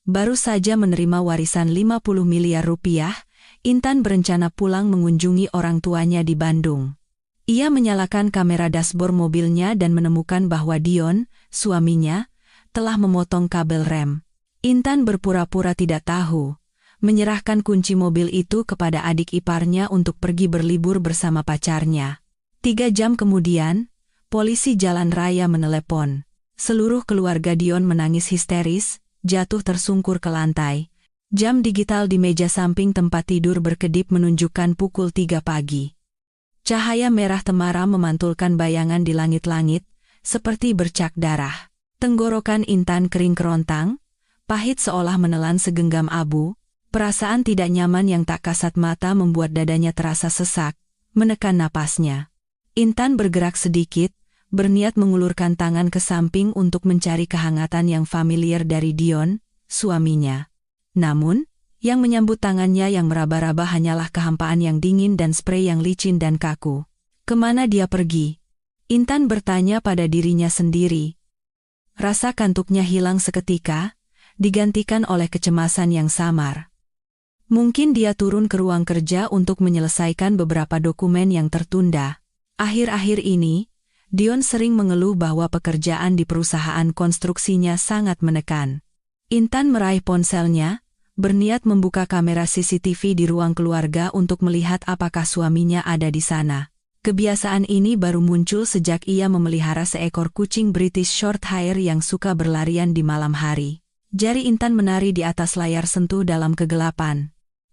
Baru saja menerima warisan 50 miliar rupiah, Intan berencana pulang mengunjungi orang tuanya di Bandung. Ia menyalakan kamera dashboard mobilnya dan menemukan bahwa Dion, suaminya, telah memotong kabel rem. Intan berpura-pura tidak tahu, menyerahkan kunci mobil itu kepada adik iparnya untuk pergi berlibur bersama pacarnya. 3 jam kemudian, polisi jalan raya menelepon. Seluruh keluarga Dion menangis histeris, jatuh tersungkur ke lantai. Jam digital di meja samping tempat tidur berkedip menunjukkan pukul 3 pagi. Cahaya merah temaram memantulkan bayangan di langit-langit, seperti bercak darah. Tenggorokan Intan kering kerontang, pahit seolah menelan segenggam abu. Perasaan tidak nyaman yang tak kasat mata membuat dadanya terasa sesak, menekan napasnya. Intan bergerak sedikit, berniat mengulurkan tangan ke samping untuk mencari kehangatan yang familiar dari Dion, suaminya. Namun, yang menyambut tangannya yang meraba-raba hanyalah kehampaan yang dingin dan sprei yang licin dan kaku. Kemana dia pergi? Intan bertanya pada dirinya sendiri. Rasa kantuknya hilang seketika, digantikan oleh kecemasan yang samar. Mungkin dia turun ke ruang kerja untuk menyelesaikan beberapa dokumen yang tertunda. Akhir-akhir ini, Dion sering mengeluh bahwa pekerjaan di perusahaan konstruksinya sangat menekan. Intan meraih ponselnya, berniat membuka kamera CCTV di ruang keluarga untuk melihat apakah suaminya ada di sana. Kebiasaan ini baru muncul sejak ia memelihara seekor kucing British Shorthair yang suka berlarian di malam hari. Jari Intan menari di atas layar sentuh dalam kegelapan.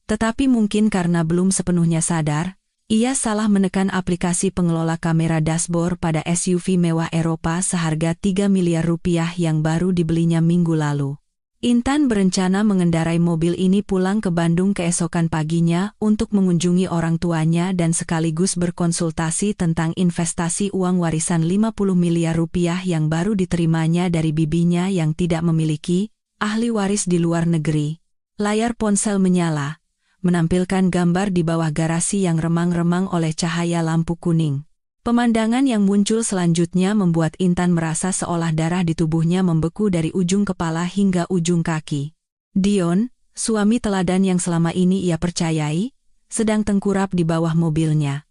Tetapi mungkin karena belum sepenuhnya sadar, ia salah menekan aplikasi pengelola kamera dashboard pada SUV mewah Eropa seharga 3 miliar rupiah yang baru dibelinya minggu lalu. Intan berencana mengendarai mobil ini pulang ke Bandung keesokan paginya untuk mengunjungi orang tuanya dan sekaligus berkonsultasi tentang investasi uang warisan 50 miliar rupiah yang baru diterimanya dari bibinya yang tidak memiliki ahli waris di luar negeri. Layar ponsel menyala, menampilkan gambar di bawah garasi yang remang-remang oleh cahaya lampu kuning. Pemandangan yang muncul selanjutnya membuat Intan merasa seolah darah di tubuhnya membeku dari ujung kepala hingga ujung kaki. Dion, suami teladan yang selama ini ia percayai, sedang tengkurap di bawah mobilnya.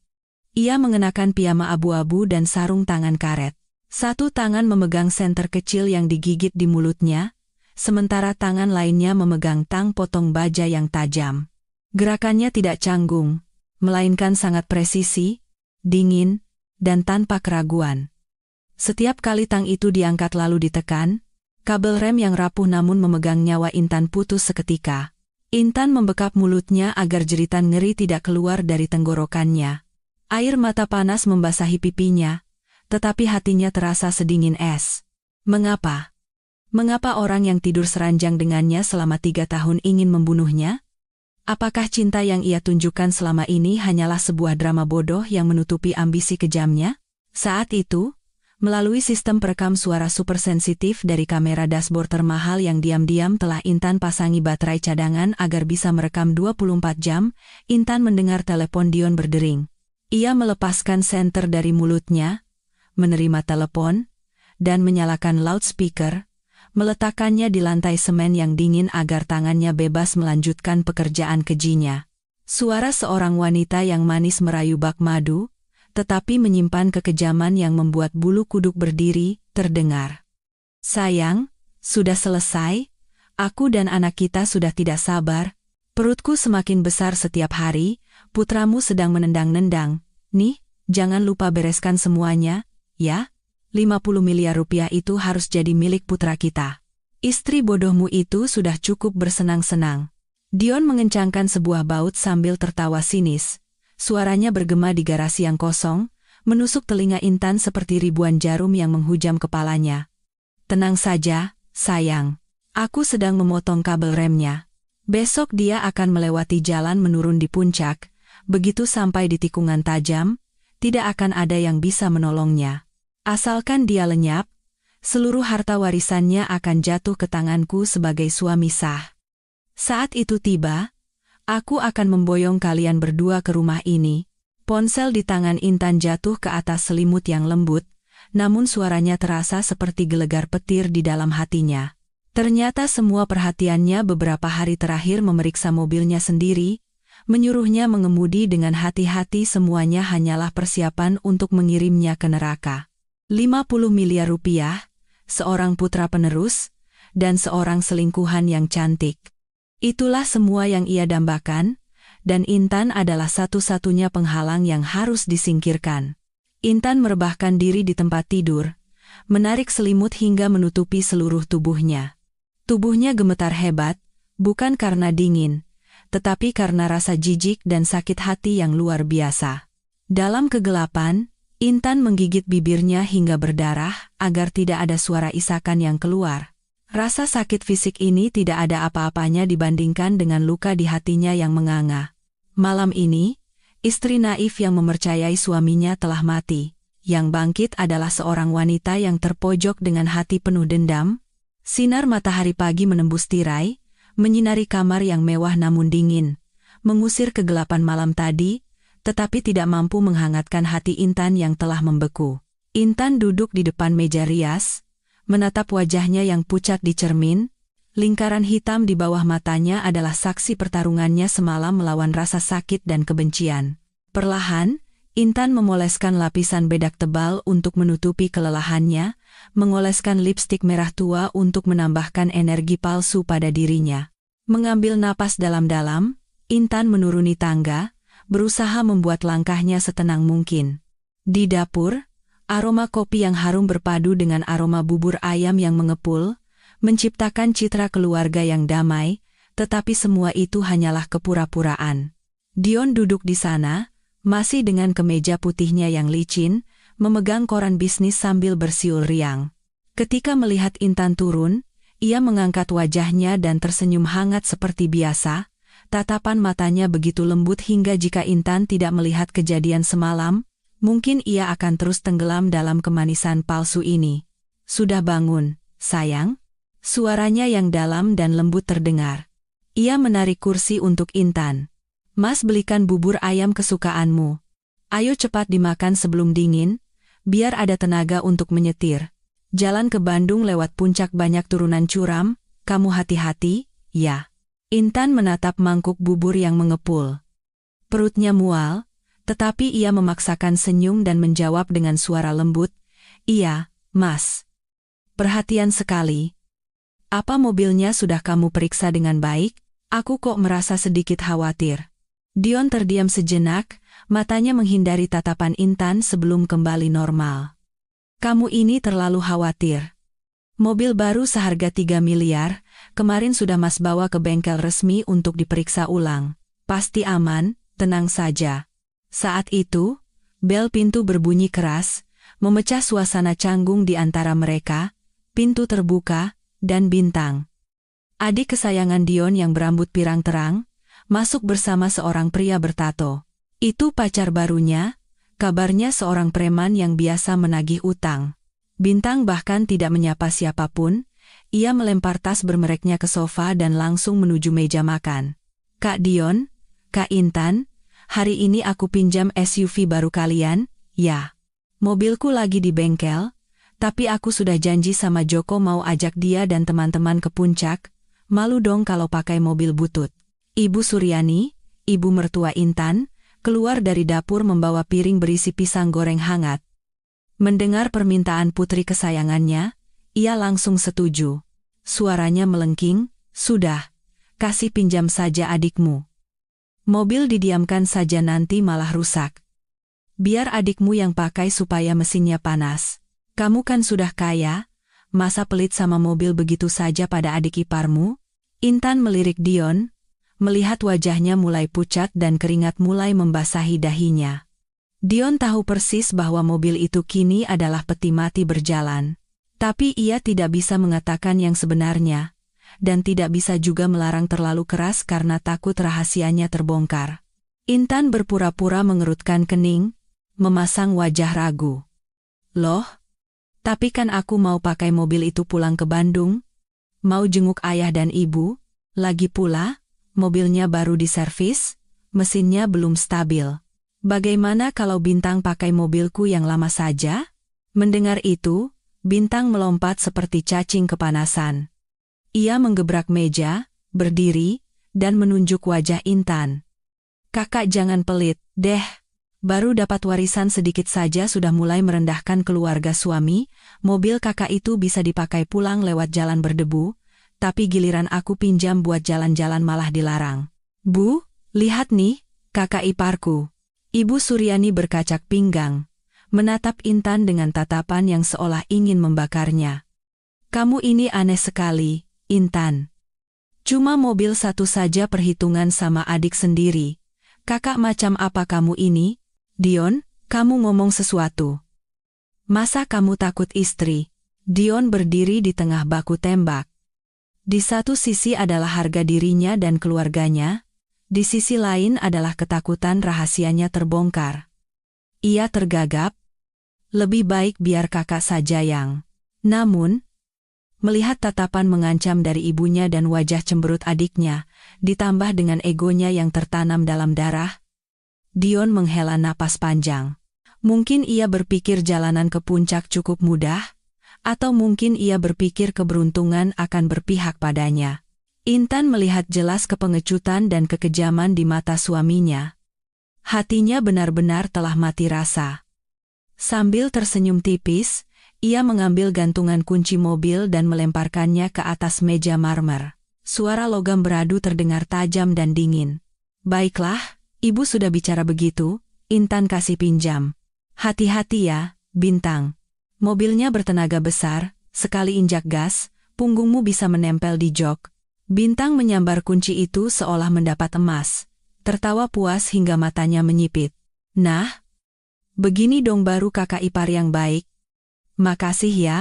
Ia mengenakan piyama abu-abu dan sarung tangan karet. Satu tangan memegang senter kecil yang digigit di mulutnya, sementara tangan lainnya memegang tang potong baja yang tajam. Gerakannya tidak canggung, melainkan sangat presisi, dingin, dan tanpa keraguan. Setiap kali tang itu diangkat lalu ditekan, kabel rem yang rapuh namun memegang nyawa Intan putus seketika. Intan membekap mulutnya agar jeritan ngeri tidak keluar dari tenggorokannya. Air mata panas membasahi pipinya, tetapi hatinya terasa sedingin es. Mengapa? Mengapa orang yang tidur seranjang dengannya selama 3 tahun ingin membunuhnya? Apakah cinta yang ia tunjukkan selama ini hanyalah sebuah drama bodoh yang menutupi ambisi kejamnya? Saat itu, melalui sistem perekam suara supersensitif dari kamera dashboard termahal yang diam-diam telah Intan pasangi baterai cadangan agar bisa merekam 24 jam, Intan mendengar telepon Dion berdering. Ia melepaskan senter dari mulutnya, menerima telepon, dan menyalakan loudspeaker, meletakkannya di lantai semen yang dingin agar tangannya bebas melanjutkan pekerjaan kejinya. Suara seorang wanita yang manis merayu bak madu, tetapi menyimpan kekejaman yang membuat bulu kuduk berdiri, terdengar. Sayang, sudah selesai, aku dan anak kita sudah tidak sabar, perutku semakin besar setiap hari, putramu sedang menendang-nendang, nih, jangan lupa bereskan semuanya, ya? 50 miliar rupiah itu harus jadi milik putra kita. Istri bodohmu itu sudah cukup bersenang-senang. Dion mengencangkan sebuah baut sambil tertawa sinis. Suaranya bergema di garasi yang kosong, menusuk telinga Intan seperti ribuan jarum yang menghujam kepalanya. Tenang saja, sayang. Aku sedang memotong kabel remnya. Besok dia akan melewati jalan menurun di puncak. Begitu sampai di tikungan tajam, tidak akan ada yang bisa menolongnya. Asalkan dia lenyap, seluruh harta warisannya akan jatuh ke tanganku sebagai suami sah. Saat itu tiba, aku akan memboyong kalian berdua ke rumah ini. Ponsel di tangan Intan jatuh ke atas selimut yang lembut, namun suaranya terasa seperti gelegar petir di dalam hatinya. Ternyata semua perhatiannya beberapa hari terakhir memeriksa mobilnya sendiri, menyuruhnya mengemudi dengan hati-hati, semuanya hanyalah persiapan untuk mengirimnya ke neraka. 50 miliar rupiah, seorang putra penerus, dan seorang selingkuhan yang cantik. Itulah semua yang ia dambakan, dan Intan adalah satu-satunya penghalang yang harus disingkirkan. Intan merebahkan diri di tempat tidur, menarik selimut hingga menutupi seluruh tubuhnya. Tubuhnya gemetar hebat, bukan karena dingin, tetapi karena rasa jijik dan sakit hati yang luar biasa. Dalam kegelapan, Intan menggigit bibirnya hingga berdarah agar tidak ada suara isakan yang keluar. Rasa sakit fisik ini tidak ada apa-apanya dibandingkan dengan luka di hatinya yang menganga. Malam ini, istri naif yang mempercayai suaminya telah mati. Yang bangkit adalah seorang wanita yang terpojok dengan hati penuh dendam. Sinar matahari pagi menembus tirai, menyinari kamar yang mewah namun dingin, mengusir kegelapan malam tadi, tetapi tidak mampu menghangatkan hati Intan yang telah membeku. Intan duduk di depan meja rias, menatap wajahnya yang pucat di cermin. Lingkaran hitam di bawah matanya adalah saksi pertarungannya semalam melawan rasa sakit dan kebencian. Perlahan, Intan memoleskan lapisan bedak tebal untuk menutupi kelelahannya, mengoleskan lipstik merah tua untuk menambahkan energi palsu pada dirinya. Mengambil napas dalam-dalam, Intan menuruni tangga, berusaha membuat langkahnya setenang mungkin. Di dapur, aroma kopi yang harum berpadu dengan aroma bubur ayam yang mengepul, menciptakan citra keluarga yang damai, tetapi semua itu hanyalah kepura-puraan. Dion duduk di sana, masih dengan kemeja putihnya yang licin, memegang koran bisnis sambil bersiul riang. Ketika melihat Intan turun, ia mengangkat wajahnya dan tersenyum hangat seperti biasa. Tatapan matanya begitu lembut hingga jika Intan tidak melihat kejadian semalam, mungkin ia akan terus tenggelam dalam kemanisan palsu ini. "Sudah bangun, sayang?" Suaranya yang dalam dan lembut terdengar. Ia menarik kursi untuk Intan. "Mas belikan bubur ayam kesukaanmu. Ayo cepat dimakan sebelum dingin, biar ada tenaga untuk menyetir. Jalan ke Bandung lewat puncak banyak turunan curam, kamu hati-hati, ya." Intan menatap mangkuk bubur yang mengepul. Perutnya mual, tetapi ia memaksakan senyum dan menjawab dengan suara lembut, "Iya, Mas. Perhatian sekali. Apa mobilnya sudah kamu periksa dengan baik? Aku kok merasa sedikit khawatir." Dion terdiam sejenak, matanya menghindari tatapan Intan sebelum kembali normal. "Kamu ini terlalu khawatir. Mobil baru seharga 3 miliar, kemarin sudah Mas bawa ke bengkel resmi untuk diperiksa ulang. Pasti aman, tenang saja." Saat itu, bel pintu berbunyi keras, memecah suasana canggung di antara mereka. Pintu terbuka, dan Bintang, adik kesayangan Dion yang berambut pirang terang, masuk bersama seorang pria bertato. Itu pacar barunya, kabarnya seorang preman yang biasa menagih utang. Bintang bahkan tidak menyapa siapapun, ia melempar tas bermereknya ke sofa dan langsung menuju meja makan. "Kak Dion, Kak Intan, hari ini aku pinjam SUV baru kalian, ya? Mobilku lagi di bengkel, tapi aku sudah janji sama Joko mau ajak dia dan teman-teman ke puncak, malu dong kalau pakai mobil butut." Ibu Suryani, ibu mertua Intan, keluar dari dapur membawa piring berisi pisang goreng hangat. Mendengar permintaan putri kesayangannya, ia langsung setuju. Suaranya melengking, "Sudah, kasih pinjam saja adikmu. Mobil didiamkan saja nanti malah rusak. Biar adikmu yang pakai supaya mesinnya panas. Kamu kan sudah kaya, masa pelit sama mobil begitu saja pada adik iparmu?" Intan melirik Dion, melihat wajahnya mulai pucat dan keringat mulai membasahi dahinya. Dion tahu persis bahwa mobil itu kini adalah peti mati berjalan. Tapi ia tidak bisa mengatakan yang sebenarnya, dan tidak bisa juga melarang terlalu keras karena takut rahasianya terbongkar. Intan berpura-pura mengerutkan kening, memasang wajah ragu. "Loh, tapi kan aku mau pakai mobil itu pulang ke Bandung. Mau jenguk ayah dan ibu, lagi pula, mobilnya baru diservis, mesinnya belum stabil. Bagaimana kalau Bintang pakai mobilku yang lama saja?" Mendengar itu, Bintang melompat seperti cacing kepanasan. Ia menggebrak meja, berdiri, dan menunjuk wajah Intan. Kakak jangan pelit, deh. Baru dapat warisan sedikit saja sudah mulai merendahkan keluarga suami, mobil kakak itu bisa dipakai pulang lewat jalan berdebu, tapi giliran aku pinjam buat jalan-jalan malah dilarang. Bu, lihat nih, kakak iparku. Ibu Suryani berkacak pinggang, menatap Intan dengan tatapan yang seolah ingin membakarnya. Kamu ini aneh sekali, Intan. Cuma mobil satu saja perhitungan sama adik sendiri. Kakak macam apa kamu ini? Dion, kamu ngomong sesuatu. Masa kamu takut istri? Dion berdiri di tengah baku tembak. Di satu sisi adalah harga dirinya dan keluarganya, di sisi lain adalah ketakutan rahasianya terbongkar. Ia tergagap. Lebih baik biar kakak saja yang. Namun, melihat tatapan mengancam dari ibunya dan wajah cemberut adiknya, ditambah dengan egonya yang tertanam dalam darah, Dion menghela napas panjang. Mungkin ia berpikir jalanan ke puncak cukup mudah, atau mungkin ia berpikir keberuntungan akan berpihak padanya. Intan melihat jelas kepengecutan dan kekejaman di mata suaminya. Hatinya benar-benar telah mati rasa. Sambil tersenyum tipis, ia mengambil gantungan kunci mobil dan melemparkannya ke atas meja marmer. Suara logam beradu terdengar tajam dan dingin. Baiklah, ibu sudah bicara begitu, Intan kasih pinjam. Hati-hati ya, Bintang. Mobilnya bertenaga besar, sekali injak gas, punggungmu bisa menempel di jok. Bintang menyambar kunci itu seolah mendapat emas. Tertawa puas hingga matanya menyipit. Nah, begini dong baru kakak ipar yang baik. Makasih ya,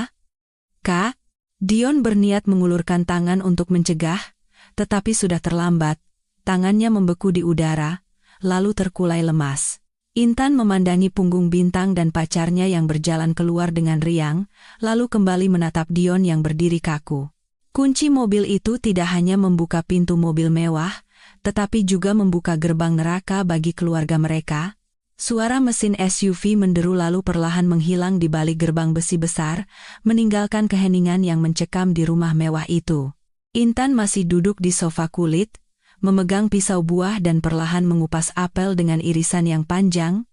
Kak. Dion berniat mengulurkan tangan untuk mencegah, tetapi sudah terlambat. Tangannya membeku di udara, lalu terkulai lemas. Intan memandangi punggung Bintang dan pacarnya yang berjalan keluar dengan riang, lalu kembali menatap Dion yang berdiri kaku. Kunci mobil itu tidak hanya membuka pintu mobil mewah, tetapi juga membuka gerbang neraka bagi keluarga mereka. Suara mesin SUV menderu lalu perlahan menghilang di balik gerbang besi besar, meninggalkan keheningan yang mencekam di rumah mewah itu. Intan masih duduk di sofa kulit, memegang pisau buah dan perlahan mengupas apel dengan irisan yang panjang,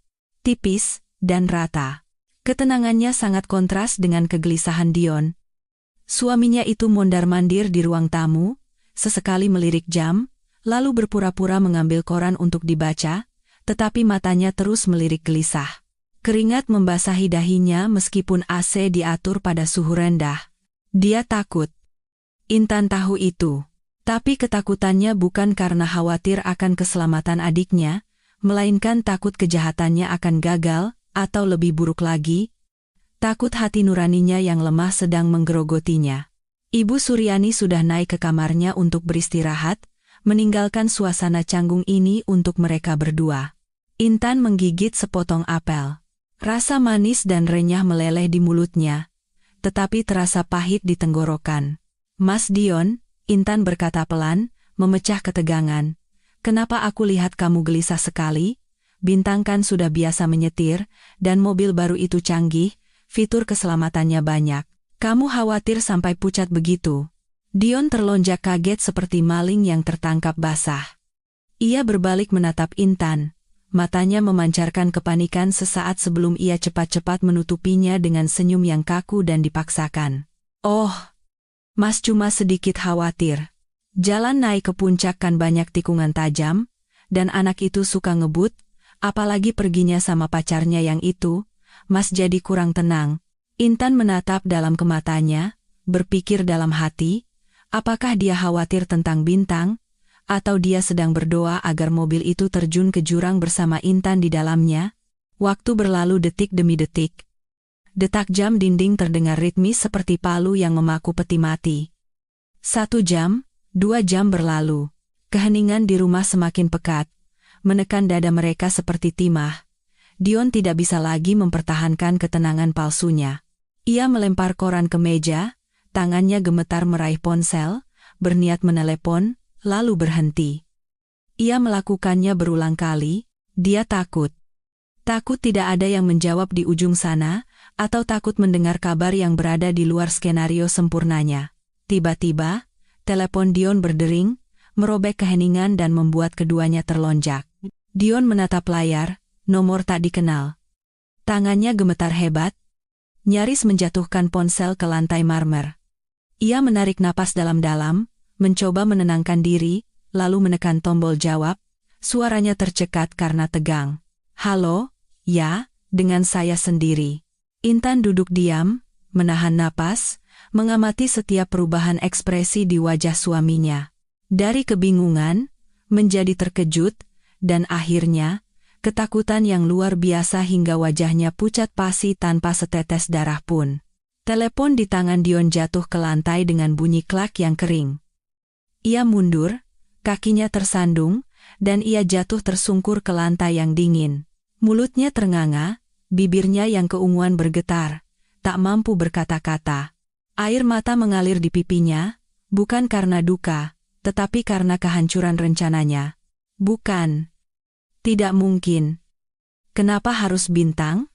tipis, dan rata. Ketenangannya sangat kontras dengan kegelisahan Dion. Suaminya itu mondar-mandir di ruang tamu, sesekali melirik jam, lalu berpura-pura mengambil koran untuk dibaca, tetapi matanya terus melirik gelisah. Keringat membasahi dahinya meskipun AC diatur pada suhu rendah. Dia takut. Intan tahu itu. Tapi ketakutannya bukan karena khawatir akan keselamatan adiknya, melainkan takut kejahatannya akan gagal, atau lebih buruk lagi, takut hati nuraninya yang lemah sedang menggerogotinya. Ibu Suryani sudah naik ke kamarnya untuk beristirahat, meninggalkan suasana canggung ini untuk mereka berdua. Intan menggigit sepotong apel. Rasa manis dan renyah meleleh di mulutnya, tetapi terasa pahit di tenggorokan. Mas Dion, Intan berkata pelan, memecah ketegangan. Kenapa aku lihat kamu gelisah sekali? Bintang kan sudah biasa menyetir, dan mobil baru itu canggih, fitur keselamatannya banyak. Kamu khawatir sampai pucat begitu? Dion terlonjak kaget seperti maling yang tertangkap basah. Ia berbalik menatap Intan. Matanya memancarkan kepanikan sesaat sebelum ia cepat-cepat menutupinya dengan senyum yang kaku dan dipaksakan. Oh, Mas cuma sedikit khawatir. Jalan naik ke puncak kan banyak tikungan tajam, dan anak itu suka ngebut, apalagi perginya sama pacarnya yang itu, Mas jadi kurang tenang. Intan menatap dalam ke matanya, berpikir dalam hati, apakah dia khawatir tentang Bintang? Atau dia sedang berdoa agar mobil itu terjun ke jurang bersama Intan di dalamnya? Waktu berlalu detik demi detik. Detak jam dinding terdengar ritmis seperti palu yang memaku peti mati. 1 jam, 2 jam berlalu. Keheningan di rumah semakin pekat, menekan dada mereka seperti timah. Dion tidak bisa lagi mempertahankan ketenangan palsunya. Ia melempar koran ke meja, tangannya gemetar meraih ponsel, berniat menelepon, lalu berhenti. Ia melakukannya berulang kali, dia takut. Takut tidak ada yang menjawab di ujung sana, atau takut mendengar kabar yang berada di luar skenario sempurnanya. Tiba-tiba, Telepon Dion berdering, merobek keheningan dan membuat keduanya terlonjak. Dion menatap layar, nomor tak dikenal. Tangannya gemetar hebat, nyaris menjatuhkan ponsel ke lantai marmer. Ia menarik napas dalam-dalam, mencoba menenangkan diri, lalu menekan tombol jawab. Suaranya tercekat karena tegang. "Halo, ya, dengan saya sendiri." Intan duduk diam, menahan napas, mengamati setiap perubahan ekspresi di wajah suaminya. Dari kebingungan, menjadi terkejut, dan akhirnya, ketakutan yang luar biasa hingga wajahnya pucat pasi tanpa setetes darah pun. Telepon di tangan Dion jatuh ke lantai dengan bunyi klak yang kering. Ia mundur, kakinya tersandung, dan ia jatuh tersungkur ke lantai yang dingin. Mulutnya ternganga, bibirnya yang keunguan bergetar, tak mampu berkata-kata. Air mata mengalir di pipinya, bukan karena duka, tetapi karena kehancuran rencananya. Bukan. Tidak mungkin. Kenapa harus bintang?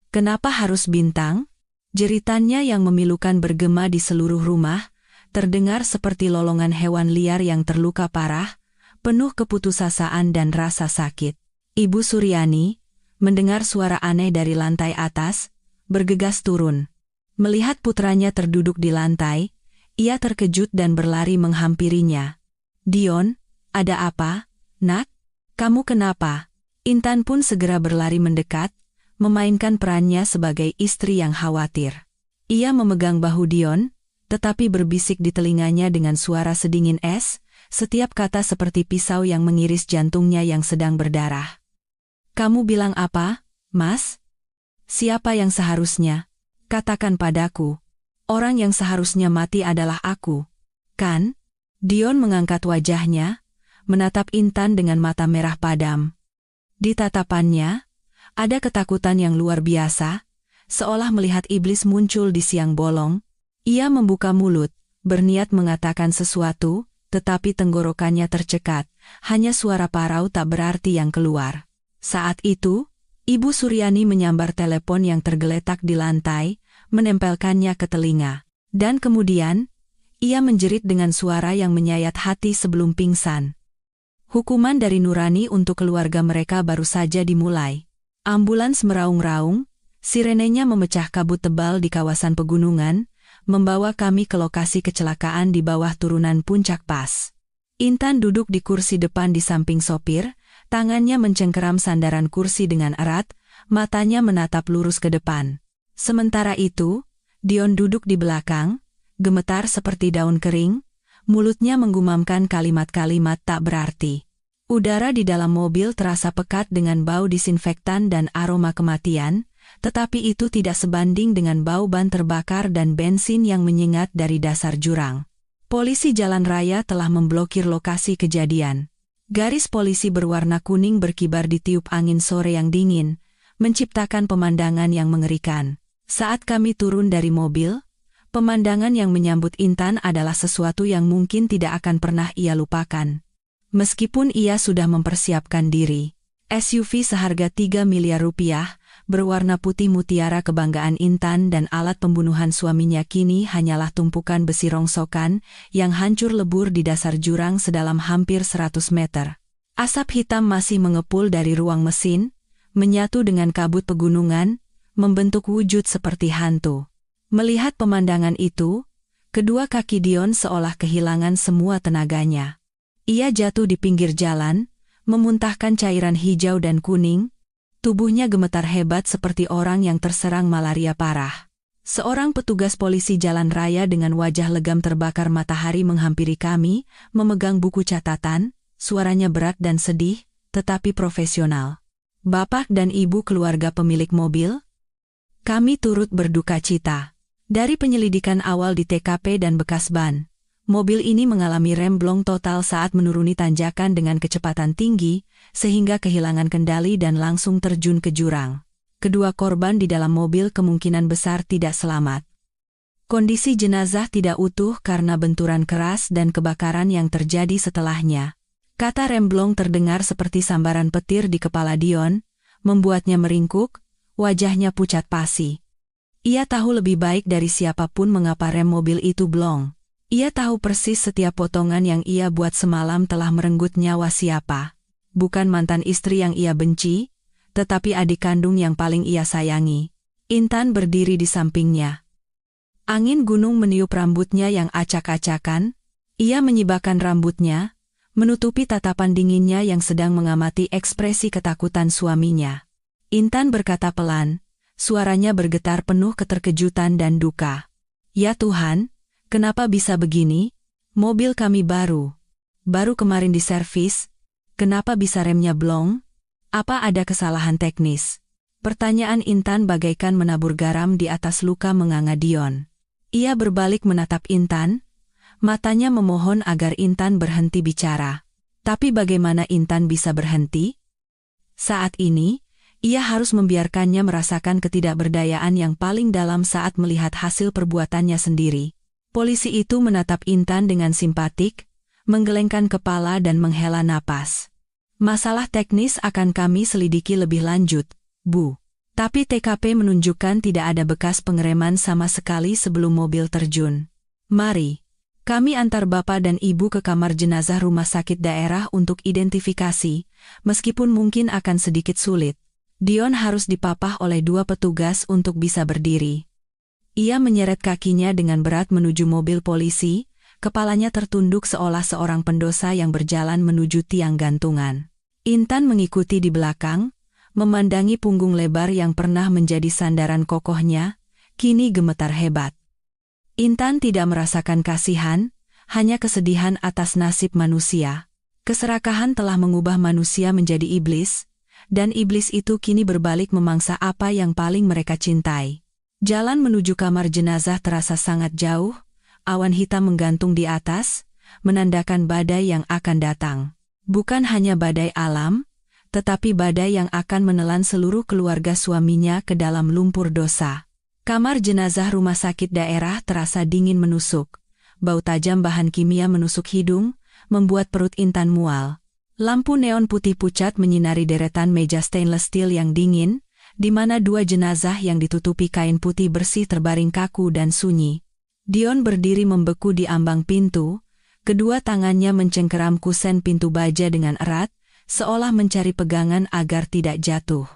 Kenapa harus bintang? Jeritannya yang memilukan bergema di seluruh rumah, terdengar seperti lolongan hewan liar yang terluka parah, penuh keputusasaan dan rasa sakit. Ibu Suryani, mendengar suara aneh dari lantai atas, bergegas turun. Melihat putranya terduduk di lantai, ia terkejut dan berlari menghampirinya. "Dion, ada apa, Nak? Kamu kenapa?" Intan pun segera berlari mendekat, memainkan perannya sebagai istri yang khawatir. Ia memegang bahu Dion, tetapi berbisik di telinganya dengan suara sedingin es, setiap kata seperti pisau yang mengiris jantungnya yang sedang berdarah. "Kamu bilang apa, Mas? Siapa yang seharusnya? Katakan padaku. Orang yang seharusnya mati adalah aku, kan?" Dion mengangkat wajahnya, menatap Intan dengan mata merah padam. Di tatapannya, ada ketakutan yang luar biasa, seolah melihat iblis muncul di siang bolong. Ia membuka mulut, berniat mengatakan sesuatu, tetapi tenggorokannya tercekat, hanya suara parau tak berarti yang keluar. Saat itu, Ibu Suryani menyambar telepon yang tergeletak di lantai, menempelkannya ke telinga. Dan kemudian, ia menjerit dengan suara yang menyayat hati sebelum pingsan. Hukuman dari Nurani untuk keluarga mereka baru saja dimulai. Ambulans meraung-raung, sirenenya memecah kabut tebal di kawasan pegunungan, membawa kami ke lokasi kecelakaan di bawah turunan puncak pas. Intan duduk di kursi depan di samping sopir, tangannya mencengkeram sandaran kursi dengan erat, matanya menatap lurus ke depan. Sementara itu, Dion duduk di belakang, gemetar seperti daun kering, mulutnya menggumamkan kalimat-kalimat tak berarti. Udara di dalam mobil terasa pekat dengan bau disinfektan dan aroma kematian, tetapi itu tidak sebanding dengan bau ban terbakar dan bensin yang menyengat dari dasar jurang. Polisi jalan raya telah memblokir lokasi kejadian. Garis polisi berwarna kuning berkibar ditiup angin sore yang dingin, menciptakan pemandangan yang mengerikan. Saat kami turun dari mobil, pemandangan yang menyambut Intan adalah sesuatu yang mungkin tidak akan pernah ia lupakan. Meskipun ia sudah mempersiapkan diri, SUV seharga 3 miliar rupiah, berwarna putih mutiara kebanggaan Intan dan alat pembunuhan suaminya kini hanyalah tumpukan besi rongsokan yang hancur lebur di dasar jurang sedalam hampir 100 meter. Asap hitam masih mengepul dari ruang mesin, menyatu dengan kabut pegunungan, membentuk wujud seperti hantu. Melihat pemandangan itu, kedua kaki Dion seolah kehilangan semua tenaganya. Ia jatuh di pinggir jalan, memuntahkan cairan hijau dan kuning, tubuhnya gemetar hebat seperti orang yang terserang malaria parah. Seorang petugas polisi jalan raya dengan wajah legam terbakar matahari menghampiri kami, memegang buku catatan, suaranya berat dan sedih, tetapi profesional. "Bapak dan ibu keluarga pemilik mobil? Kami turut berduka cita. Dari penyelidikan awal di TKP dan bekas ban, mobil ini mengalami remblong total saat menuruni tanjakan dengan kecepatan tinggi, sehingga kehilangan kendali dan langsung terjun ke jurang. Kedua korban di dalam mobil kemungkinan besar tidak selamat. Kondisi jenazah tidak utuh karena benturan keras dan kebakaran yang terjadi setelahnya." Kata remblong terdengar seperti sambaran petir di kepala Dion, membuatnya meringkuk, wajahnya pucat pasi. Ia tahu lebih baik dari siapapun mengapa rem mobil itu blong. Ia tahu persis setiap potongan yang ia buat semalam telah merenggut nyawa siapa. Bukan mantan istri yang ia benci, tetapi adik kandung yang paling ia sayangi. Intan berdiri di sampingnya. Angin gunung meniup rambutnya yang acak-acakan. Ia menyibakkan rambutnya, menutupi tatapan dinginnya yang sedang mengamati ekspresi ketakutan suaminya. Intan berkata pelan, suaranya bergetar penuh keterkejutan dan duka. Ya Tuhan, kenapa bisa begini? Mobil kami baru kemarin diservis. Kenapa bisa remnya blong? Apa ada kesalahan teknis? Pertanyaan Intan bagaikan menabur garam di atas luka menganga Dion. Ia berbalik menatap Intan, matanya memohon agar Intan berhenti bicara. Tapi bagaimana Intan bisa berhenti? Saat ini, ia harus membiarkannya merasakan ketidakberdayaan yang paling dalam saat melihat hasil perbuatannya sendiri. Polisi itu menatap Intan dengan simpatik, menggelengkan kepala dan menghela napas. Masalah teknis akan kami selidiki lebih lanjut, Bu. Tapi TKP menunjukkan tidak ada bekas pengereman sama sekali sebelum mobil terjun. Mari, kami antar Bapak dan Ibu ke kamar jenazah rumah sakit daerah untuk identifikasi, meskipun mungkin akan sedikit sulit. Dion harus dipapah oleh 2 petugas untuk bisa berdiri. Ia menyeret kakinya dengan berat menuju mobil polisi, kepalanya tertunduk seolah seorang pendosa yang berjalan menuju tiang gantungan. Intan mengikuti di belakang, memandangi punggung lebar yang pernah menjadi sandaran kokohnya, kini gemetar hebat. Intan tidak merasakan kasihan, hanya kesedihan atas nasib manusia. Keserakahan telah mengubah manusia menjadi iblis, dan iblis itu kini berbalik memangsa apa yang paling mereka cintai. Jalan menuju kamar jenazah terasa sangat jauh, awan hitam menggantung di atas, menandakan badai yang akan datang. Bukan hanya badai alam, tetapi badai yang akan menelan seluruh keluarga suaminya ke dalam lumpur dosa. Kamar jenazah rumah sakit daerah terasa dingin menusuk. Bau tajam bahan kimia menusuk hidung, membuat perut Intan mual. Lampu neon putih pucat menyinari deretan meja stainless steel yang dingin, di mana 2 jenazah yang ditutupi kain putih bersih terbaring kaku dan sunyi. Dion berdiri membeku di ambang pintu, kedua tangannya mencengkeram kusen pintu baja dengan erat, seolah mencari pegangan agar tidak jatuh.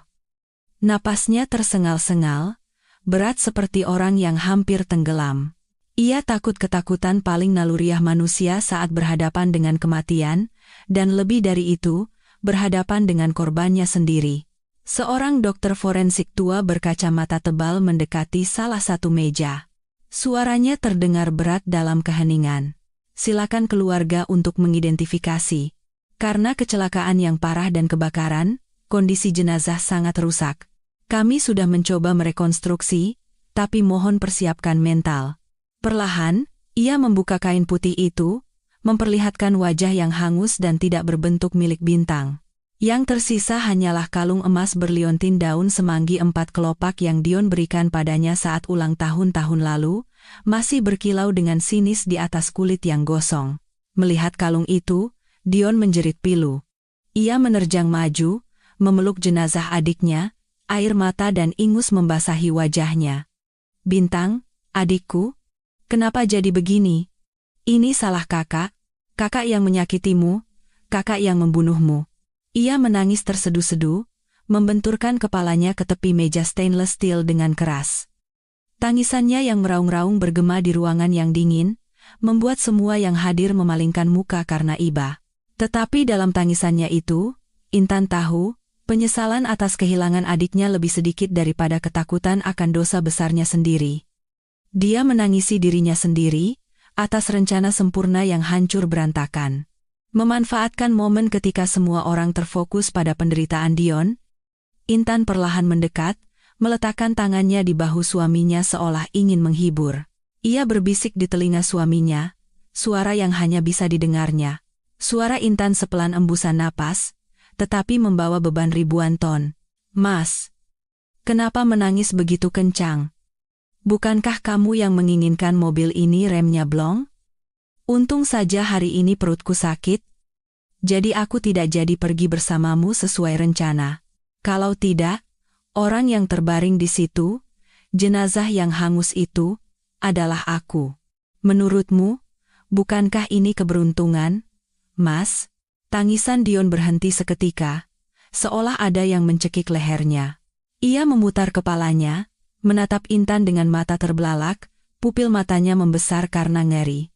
Napasnya tersengal-sengal, berat seperti orang yang hampir tenggelam. Ia takut ketakutan paling naluriah manusia saat berhadapan dengan kematian, dan lebih dari itu, berhadapan dengan korbannya sendiri. Seorang dokter forensik tua berkacamata tebal mendekati salah satu meja. Suaranya terdengar berat dalam keheningan. Silakan keluarga untuk mengidentifikasi. Karena kecelakaan yang parah dan kebakaran, kondisi jenazah sangat rusak. Kami sudah mencoba merekonstruksi, tapi mohon persiapkan mental. Perlahan, ia membuka kain putih itu, memperlihatkan wajah yang hangus dan tidak berbentuk milik bintang. Yang tersisa hanyalah kalung emas berliontin daun semanggi 4 kelopak yang Dion berikan padanya saat ulang tahun lalu, masih berkilau dengan sinis di atas kulit yang gosong. Melihat kalung itu, Dion menjerit pilu. Ia menerjang maju, memeluk jenazah adiknya, air mata dan ingus membasahi wajahnya. Bintang, adikku, kenapa jadi begini? Ini salah kakak yang menyakitimu, kakak yang membunuhmu. Ia menangis tersedu-sedu, membenturkan kepalanya ke tepi meja stainless steel dengan keras. Tangisannya yang meraung-raung bergema di ruangan yang dingin, membuat semua yang hadir memalingkan muka karena iba. Tetapi dalam tangisannya itu, Intan tahu, penyesalan atas kehilangan adiknya lebih sedikit daripada ketakutan akan dosa besarnya sendiri. Dia menangisi dirinya sendiri, atas rencana sempurna yang hancur berantakan. Memanfaatkan momen ketika semua orang terfokus pada penderitaan Dion, Intan perlahan mendekat, meletakkan tangannya di bahu suaminya seolah ingin menghibur. Ia berbisik di telinga suaminya, suara yang hanya bisa didengarnya. Suara Intan sepelan embusan napas, tetapi membawa beban ribuan ton. Mas, kenapa menangis begitu kencang? Bukankah kamu yang menginginkan mobil ini remnya blong? Untung saja hari ini perutku sakit, jadi aku tidak jadi pergi bersamamu sesuai rencana. Kalau tidak, orang yang terbaring di situ, jenazah yang hangus itu, adalah aku. Menurutmu, Bukankah ini keberuntungan, Mas? Tangisan Dion berhenti seketika, seolah ada yang mencekik lehernya. Ia memutar kepalanya, menatap Intan dengan mata terbelalak, pupil matanya membesar karena ngeri.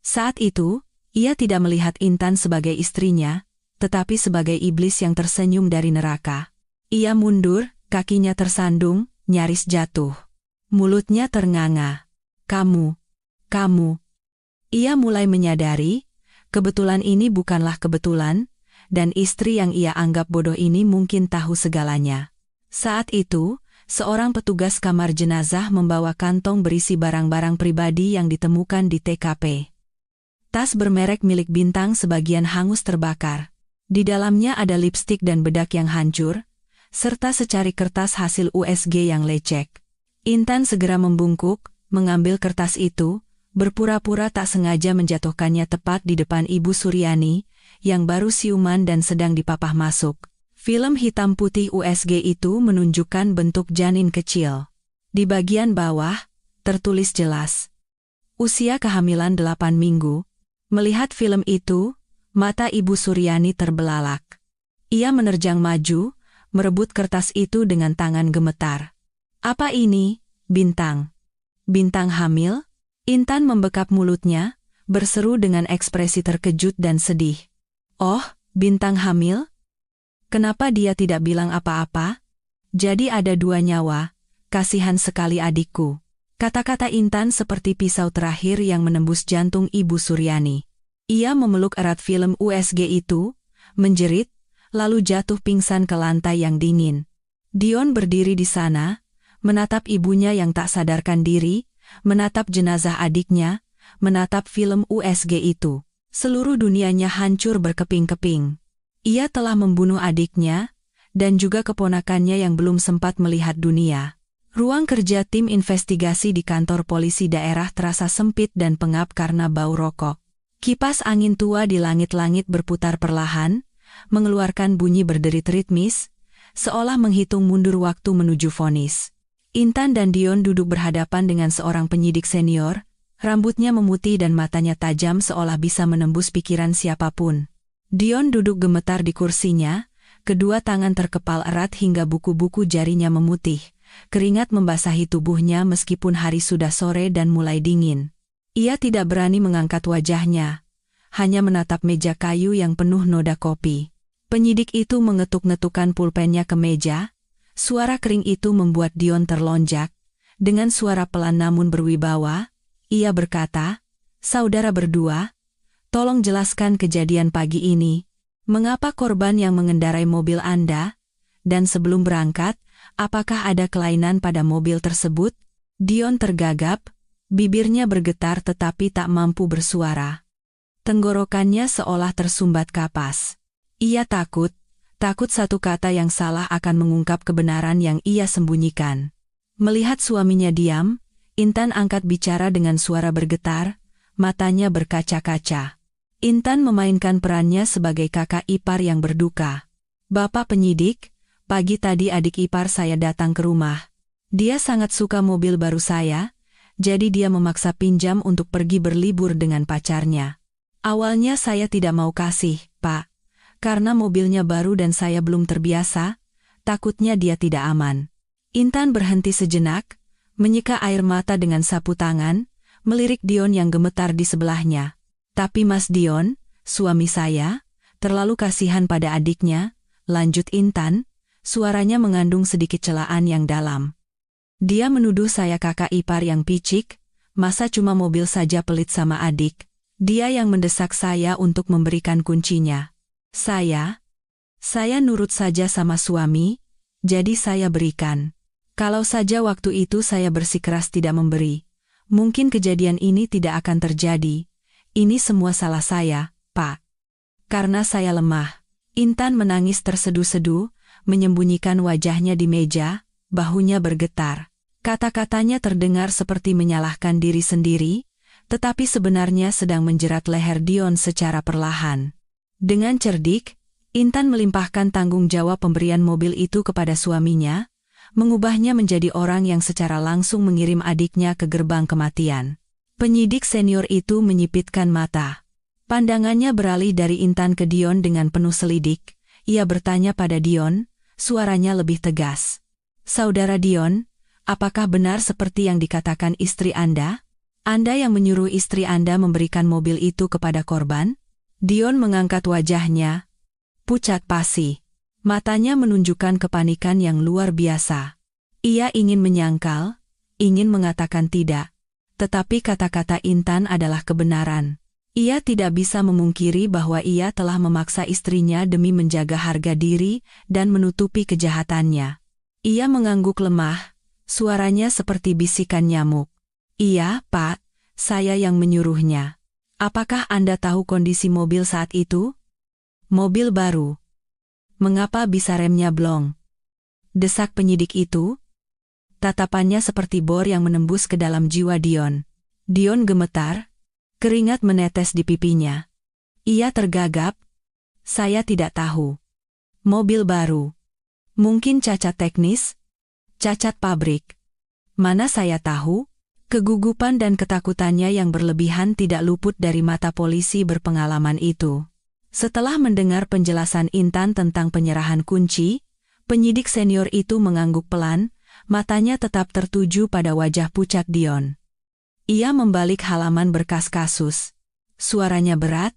Saat itu, ia tidak melihat Intan sebagai istrinya, tetapi sebagai iblis yang tersenyum dari neraka. Ia mundur, kakinya tersandung, nyaris jatuh. Mulutnya ternganga. Kamu. Ia mulai menyadari, kebetulan ini bukanlah kebetulan, dan istri yang ia anggap bodoh ini mungkin tahu segalanya. Saat itu, seorang petugas kamar jenazah membawa kantong berisi barang-barang pribadi yang ditemukan di TKP. Tas bermerek milik Bintang sebagian hangus terbakar. Di dalamnya ada lipstik dan bedak yang hancur, serta secari kertas hasil USG yang lecek. Intan segera membungkuk, mengambil kertas itu, berpura-pura tak sengaja menjatuhkannya tepat di depan Ibu Suryani, yang baru siuman dan sedang dipapah masuk. Film hitam putih USG itu menunjukkan bentuk janin kecil. Di bagian bawah, tertulis jelas. Usia kehamilan 8 minggu. Melihat film itu, mata Ibu Suryani terbelalak. Ia menerjang maju, merebut kertas itu dengan tangan gemetar. Apa ini, Bintang? Bintang hamil? Intan membekap mulutnya, berseru dengan ekspresi terkejut dan sedih. Oh, Bintang hamil? Kenapa dia tidak bilang apa-apa? Jadi ada 2 nyawa, kasihan sekali adikku. Kata-kata Intan seperti pisau terakhir yang menembus jantung Ibu Suryani. Ia memeluk erat film USG itu, menjerit, lalu jatuh pingsan ke lantai yang dingin. Dion berdiri di sana, menatap ibunya yang tak sadarkan diri, menatap jenazah adiknya, menatap film USG itu. Seluruh dunianya hancur berkeping-keping. Ia telah membunuh adiknya, dan juga keponakannya yang belum sempat melihat dunia. Ruang kerja tim investigasi di kantor polisi daerah terasa sempit dan pengap karena bau rokok. Kipas angin tua di langit-langit berputar perlahan, mengeluarkan bunyi berderit ritmis, seolah menghitung mundur waktu menuju vonis. Intan dan Dion duduk berhadapan dengan seorang penyidik senior, rambutnya memutih dan matanya tajam seolah bisa menembus pikiran siapapun. Dion duduk gemetar di kursinya, kedua tangan terkepal erat hingga buku-buku jarinya memutih, keringat membasahi tubuhnya meskipun hari sudah sore dan mulai dingin. Ia tidak berani mengangkat wajahnya, hanya menatap meja kayu yang penuh noda kopi. Penyidik itu mengetuk-ngetukkan pulpennya ke meja. Suara kering itu membuat Dion terlonjak. Dengan suara pelan namun berwibawa, ia berkata, "Saudara berdua, tolong jelaskan kejadian pagi ini. Mengapa korban yang mengendarai mobil Anda? Dan sebelum berangkat, apakah ada kelainan pada mobil tersebut?" Dion tergagap, bibirnya bergetar tetapi tak mampu bersuara. Tenggorokannya seolah tersumbat kapas. Ia takut satu kata yang salah akan mengungkap kebenaran yang ia sembunyikan. Melihat suaminya diam, Intan angkat bicara dengan suara bergetar, matanya berkaca-kaca. Intan memainkan perannya sebagai kakak ipar yang berduka. "Bapak penyidik, pagi tadi adik ipar saya datang ke rumah. Dia sangat suka mobil baru saya, jadi dia memaksa pinjam untuk pergi berlibur dengan pacarnya. Awalnya saya tidak mau kasih, Pak. Karena mobilnya baru dan saya belum terbiasa, takutnya dia tidak aman." Intan berhenti sejenak, menyeka air mata dengan sapu tangan, melirik Dion yang gemetar di sebelahnya. "Tapi Mas Dion, suami saya, terlalu kasihan pada adiknya," lanjut Intan, suaranya mengandung sedikit celaan yang dalam. "Dia menuduh saya kakak ipar yang picik, masa cuma mobil saja pelit sama adik. Dia yang mendesak saya untuk memberikan kuncinya. Saya nurut saja sama suami, jadi saya berikan. Kalau saja waktu itu saya bersikeras tidak memberi, mungkin kejadian ini tidak akan terjadi. Ini semua salah saya, Pak. Karena saya lemah." Intan menangis terseduh-seduh, menyembunyikan wajahnya di meja, bahunya bergetar. Kata-katanya terdengar seperti menyalahkan diri sendiri, tetapi sebenarnya sedang menjerat leher Dion secara perlahan. Dengan cerdik, Intan melimpahkan tanggung jawab pemberian mobil itu kepada suaminya, mengubahnya menjadi orang yang secara langsung mengirim adiknya ke gerbang kematian. Penyidik senior itu menyipitkan mata. Pandangannya beralih dari Intan ke Dion dengan penuh selidik. Ia bertanya pada Dion, suaranya lebih tegas. Saudara Dion, apakah benar seperti yang dikatakan istri Anda? Anda yang menyuruh istri Anda memberikan mobil itu kepada korban? Dion mengangkat wajahnya, pucat pasi. Matanya menunjukkan kepanikan yang luar biasa. Ia ingin menyangkal, ingin mengatakan tidak. Tetapi kata-kata Intan adalah kebenaran. Ia tidak bisa memungkiri bahwa ia telah memaksa istrinya demi menjaga harga diri dan menutupi kejahatannya. Ia mengangguk lemah, suaranya seperti bisikan nyamuk. Iya, Pak, saya yang menyuruhnya. Apakah Anda tahu kondisi mobil saat itu? Mobil baru. Mengapa bisa remnya blong? Desak penyidik itu. Tatapannya seperti bor yang menembus ke dalam jiwa Dion. Dion gemetar. Keringat menetes di pipinya. Ia tergagap. Saya tidak tahu. Mobil baru. Mungkin cacat teknis? Cacat pabrik. Mana saya tahu? Kegugupan dan ketakutannya yang berlebihan tidak luput dari mata polisi berpengalaman itu. Setelah mendengar penjelasan Intan tentang penyerahan kunci, penyidik senior itu mengangguk pelan, matanya tetap tertuju pada wajah pucat Dion. Ia membalik halaman berkas kasus. Suaranya berat,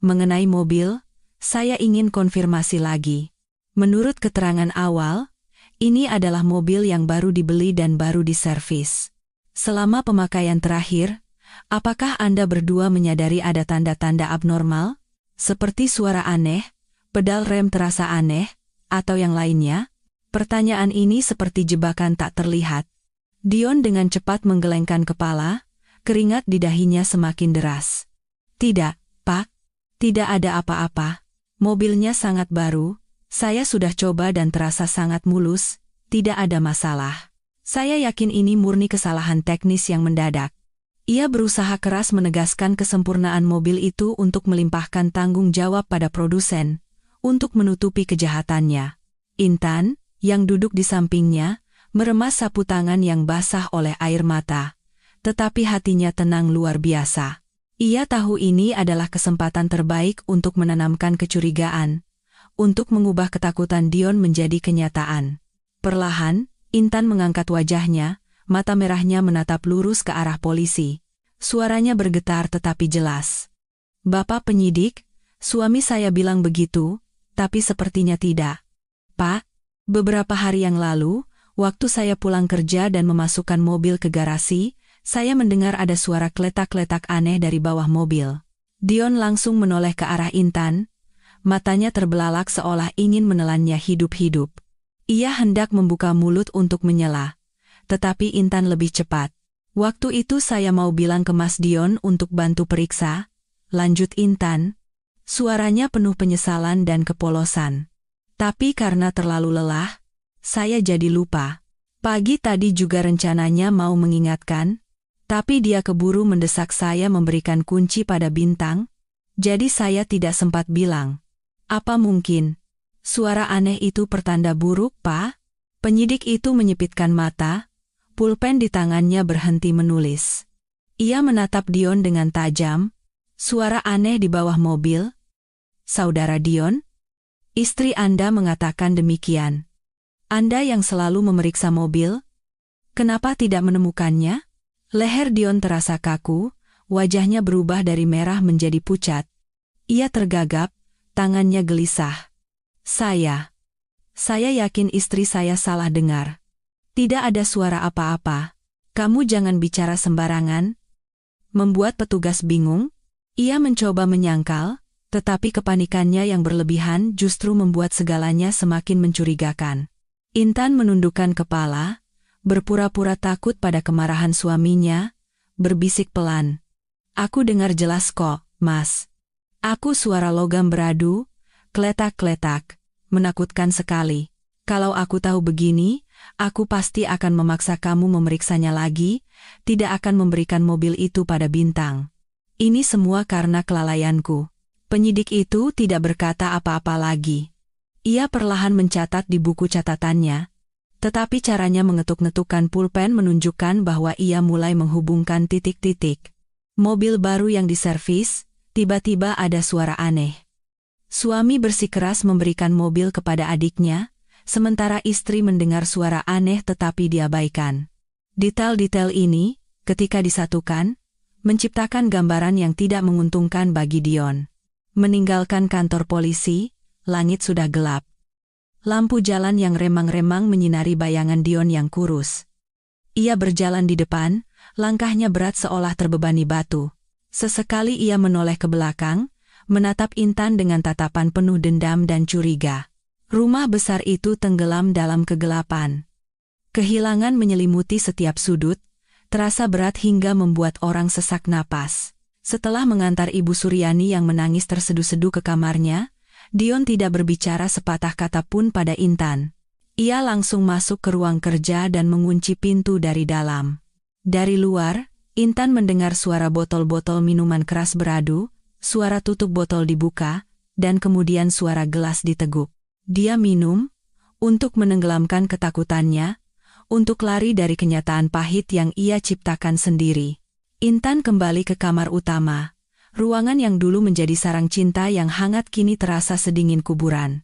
mengenai mobil, saya ingin konfirmasi lagi. Menurut keterangan awal, ini adalah mobil yang baru dibeli dan baru diservis. Selama pemakaian terakhir, apakah Anda berdua menyadari ada tanda-tanda abnormal? Seperti suara aneh, pedal rem terasa aneh, atau yang lainnya? Pertanyaan ini seperti jebakan tak terlihat. Dion dengan cepat menggelengkan kepala, keringat di dahinya semakin deras. Tidak, Pak. Tidak ada apa-apa. Mobilnya sangat baru. Saya sudah coba dan terasa sangat mulus. Tidak ada masalah. Saya yakin ini murni kesalahan teknis yang mendadak. Ia berusaha keras menegaskan kesempurnaan mobil itu untuk melimpahkan tanggung jawab pada produsen, untuk menutupi kejahatannya. Intan, yang duduk di sampingnya, meremas sapu tangan yang basah oleh air mata. Tetapi hatinya tenang luar biasa. Ia tahu ini adalah kesempatan terbaik untuk menanamkan kecurigaan, untuk mengubah ketakutan Dion menjadi kenyataan. Perlahan, Intan mengangkat wajahnya, mata merahnya menatap lurus ke arah polisi. Suaranya bergetar tetapi jelas. Bapak penyidik, suami saya bilang begitu, tapi sepertinya tidak. Pak, beberapa hari yang lalu, waktu saya pulang kerja dan memasukkan mobil ke garasi, saya mendengar ada suara kletak-kletak aneh dari bawah mobil. Dion langsung menoleh ke arah Intan, matanya terbelalak seolah ingin menelannya hidup-hidup. Ia hendak membuka mulut untuk menyela, tetapi Intan lebih cepat. Waktu itu saya mau bilang ke Mas Dion untuk bantu periksa, lanjut Intan. Suaranya penuh penyesalan dan kepolosan. Tapi karena terlalu lelah, saya jadi lupa. Pagi tadi juga rencananya mau mengingatkan, tapi dia keburu mendesak saya memberikan kunci pada Bintang, jadi saya tidak sempat bilang. Apa mungkin? Suara aneh itu pertanda buruk, Pak? Penyidik itu menyipitkan mata, pulpen di tangannya berhenti menulis. Ia menatap Dion dengan tajam. Suara aneh di bawah mobil. Saudara Dion? Istri Anda mengatakan demikian. Anda yang selalu memeriksa mobil? Kenapa tidak menemukannya? Leher Dion terasa kaku, wajahnya berubah dari merah menjadi pucat. Ia tergagap, tangannya gelisah. Saya yakin istri saya salah dengar. Tidak ada suara apa-apa. Kamu jangan bicara sembarangan. Membuat petugas bingung, ia mencoba menyangkal, tetapi kepanikannya yang berlebihan justru membuat segalanya semakin mencurigakan. Intan menundukkan kepala, berpura-pura takut pada kemarahan suaminya, berbisik pelan. Aku dengar jelas kok, Mas. Aku suara logam beradu, kletak-kletak, menakutkan sekali. Kalau aku tahu begini, aku pasti akan memaksa kamu memeriksanya lagi, tidak akan memberikan mobil itu pada Bintang. Ini semua karena kelalaianku. Penyidik itu tidak berkata apa-apa lagi. Ia perlahan mencatat di buku catatannya, tetapi caranya mengetuk-ngetukkan pulpen menunjukkan bahwa ia mulai menghubungkan titik-titik. Mobil baru yang diservis, tiba-tiba ada suara aneh. Suami bersikeras memberikan mobil kepada adiknya, sementara istri mendengar suara aneh tetapi diabaikan. Detail-detail ini, ketika disatukan, menciptakan gambaran yang tidak menguntungkan bagi Dion. Meninggalkan kantor polisi, langit sudah gelap. Lampu jalan yang remang-remang menyinari bayangan Dion yang kurus. Ia berjalan di depan, langkahnya berat seolah terbebani batu. Sesekali ia menoleh ke belakang, menatap Intan dengan tatapan penuh dendam dan curiga. Rumah besar itu tenggelam dalam kegelapan. Kehilangan menyelimuti setiap sudut, terasa berat hingga membuat orang sesak napas. Setelah mengantar Ibu Suryani yang menangis terseduh-seduh ke kamarnya, Dion tidak berbicara sepatah kata pun pada Intan. Ia langsung masuk ke ruang kerja dan mengunci pintu dari dalam. Dari luar, Intan mendengar suara botol-botol minuman keras beradu, suara tutup botol dibuka, dan kemudian suara gelas diteguk. Dia minum, untuk menenggelamkan ketakutannya, untuk lari dari kenyataan pahit yang ia ciptakan sendiri. Intan kembali ke kamar utama. Ruangan yang dulu menjadi sarang cinta yang hangat kini terasa sedingin kuburan.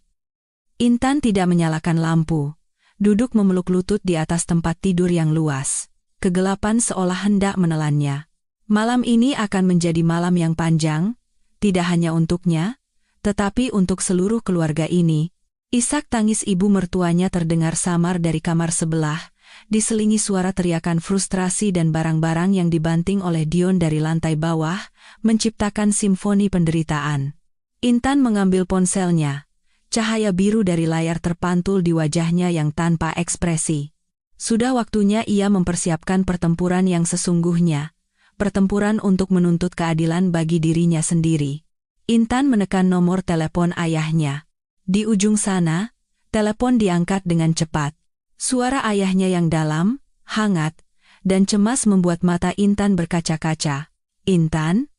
Intan tidak menyalakan lampu, duduk memeluk lutut di atas tempat tidur yang luas. Kegelapan seolah hendak menelannya. Malam ini akan menjadi malam yang panjang, tidak hanya untuknya, tetapi untuk seluruh keluarga ini. Isak tangis ibu mertuanya terdengar samar dari kamar sebelah, diselingi suara teriakan frustrasi dan barang-barang yang dibanting oleh Dion dari lantai bawah, menciptakan simfoni penderitaan. Intan mengambil ponselnya. Cahaya biru dari layar terpantul di wajahnya yang tanpa ekspresi. Sudah waktunya ia mempersiapkan pertempuran yang sesungguhnya, pertempuran untuk menuntut keadilan bagi dirinya sendiri. Intan menekan nomor telepon ayahnya. Di ujung sana, telepon diangkat dengan cepat. Suara ayahnya yang dalam, hangat, dan cemas membuat mata Intan berkaca-kaca. "Intan?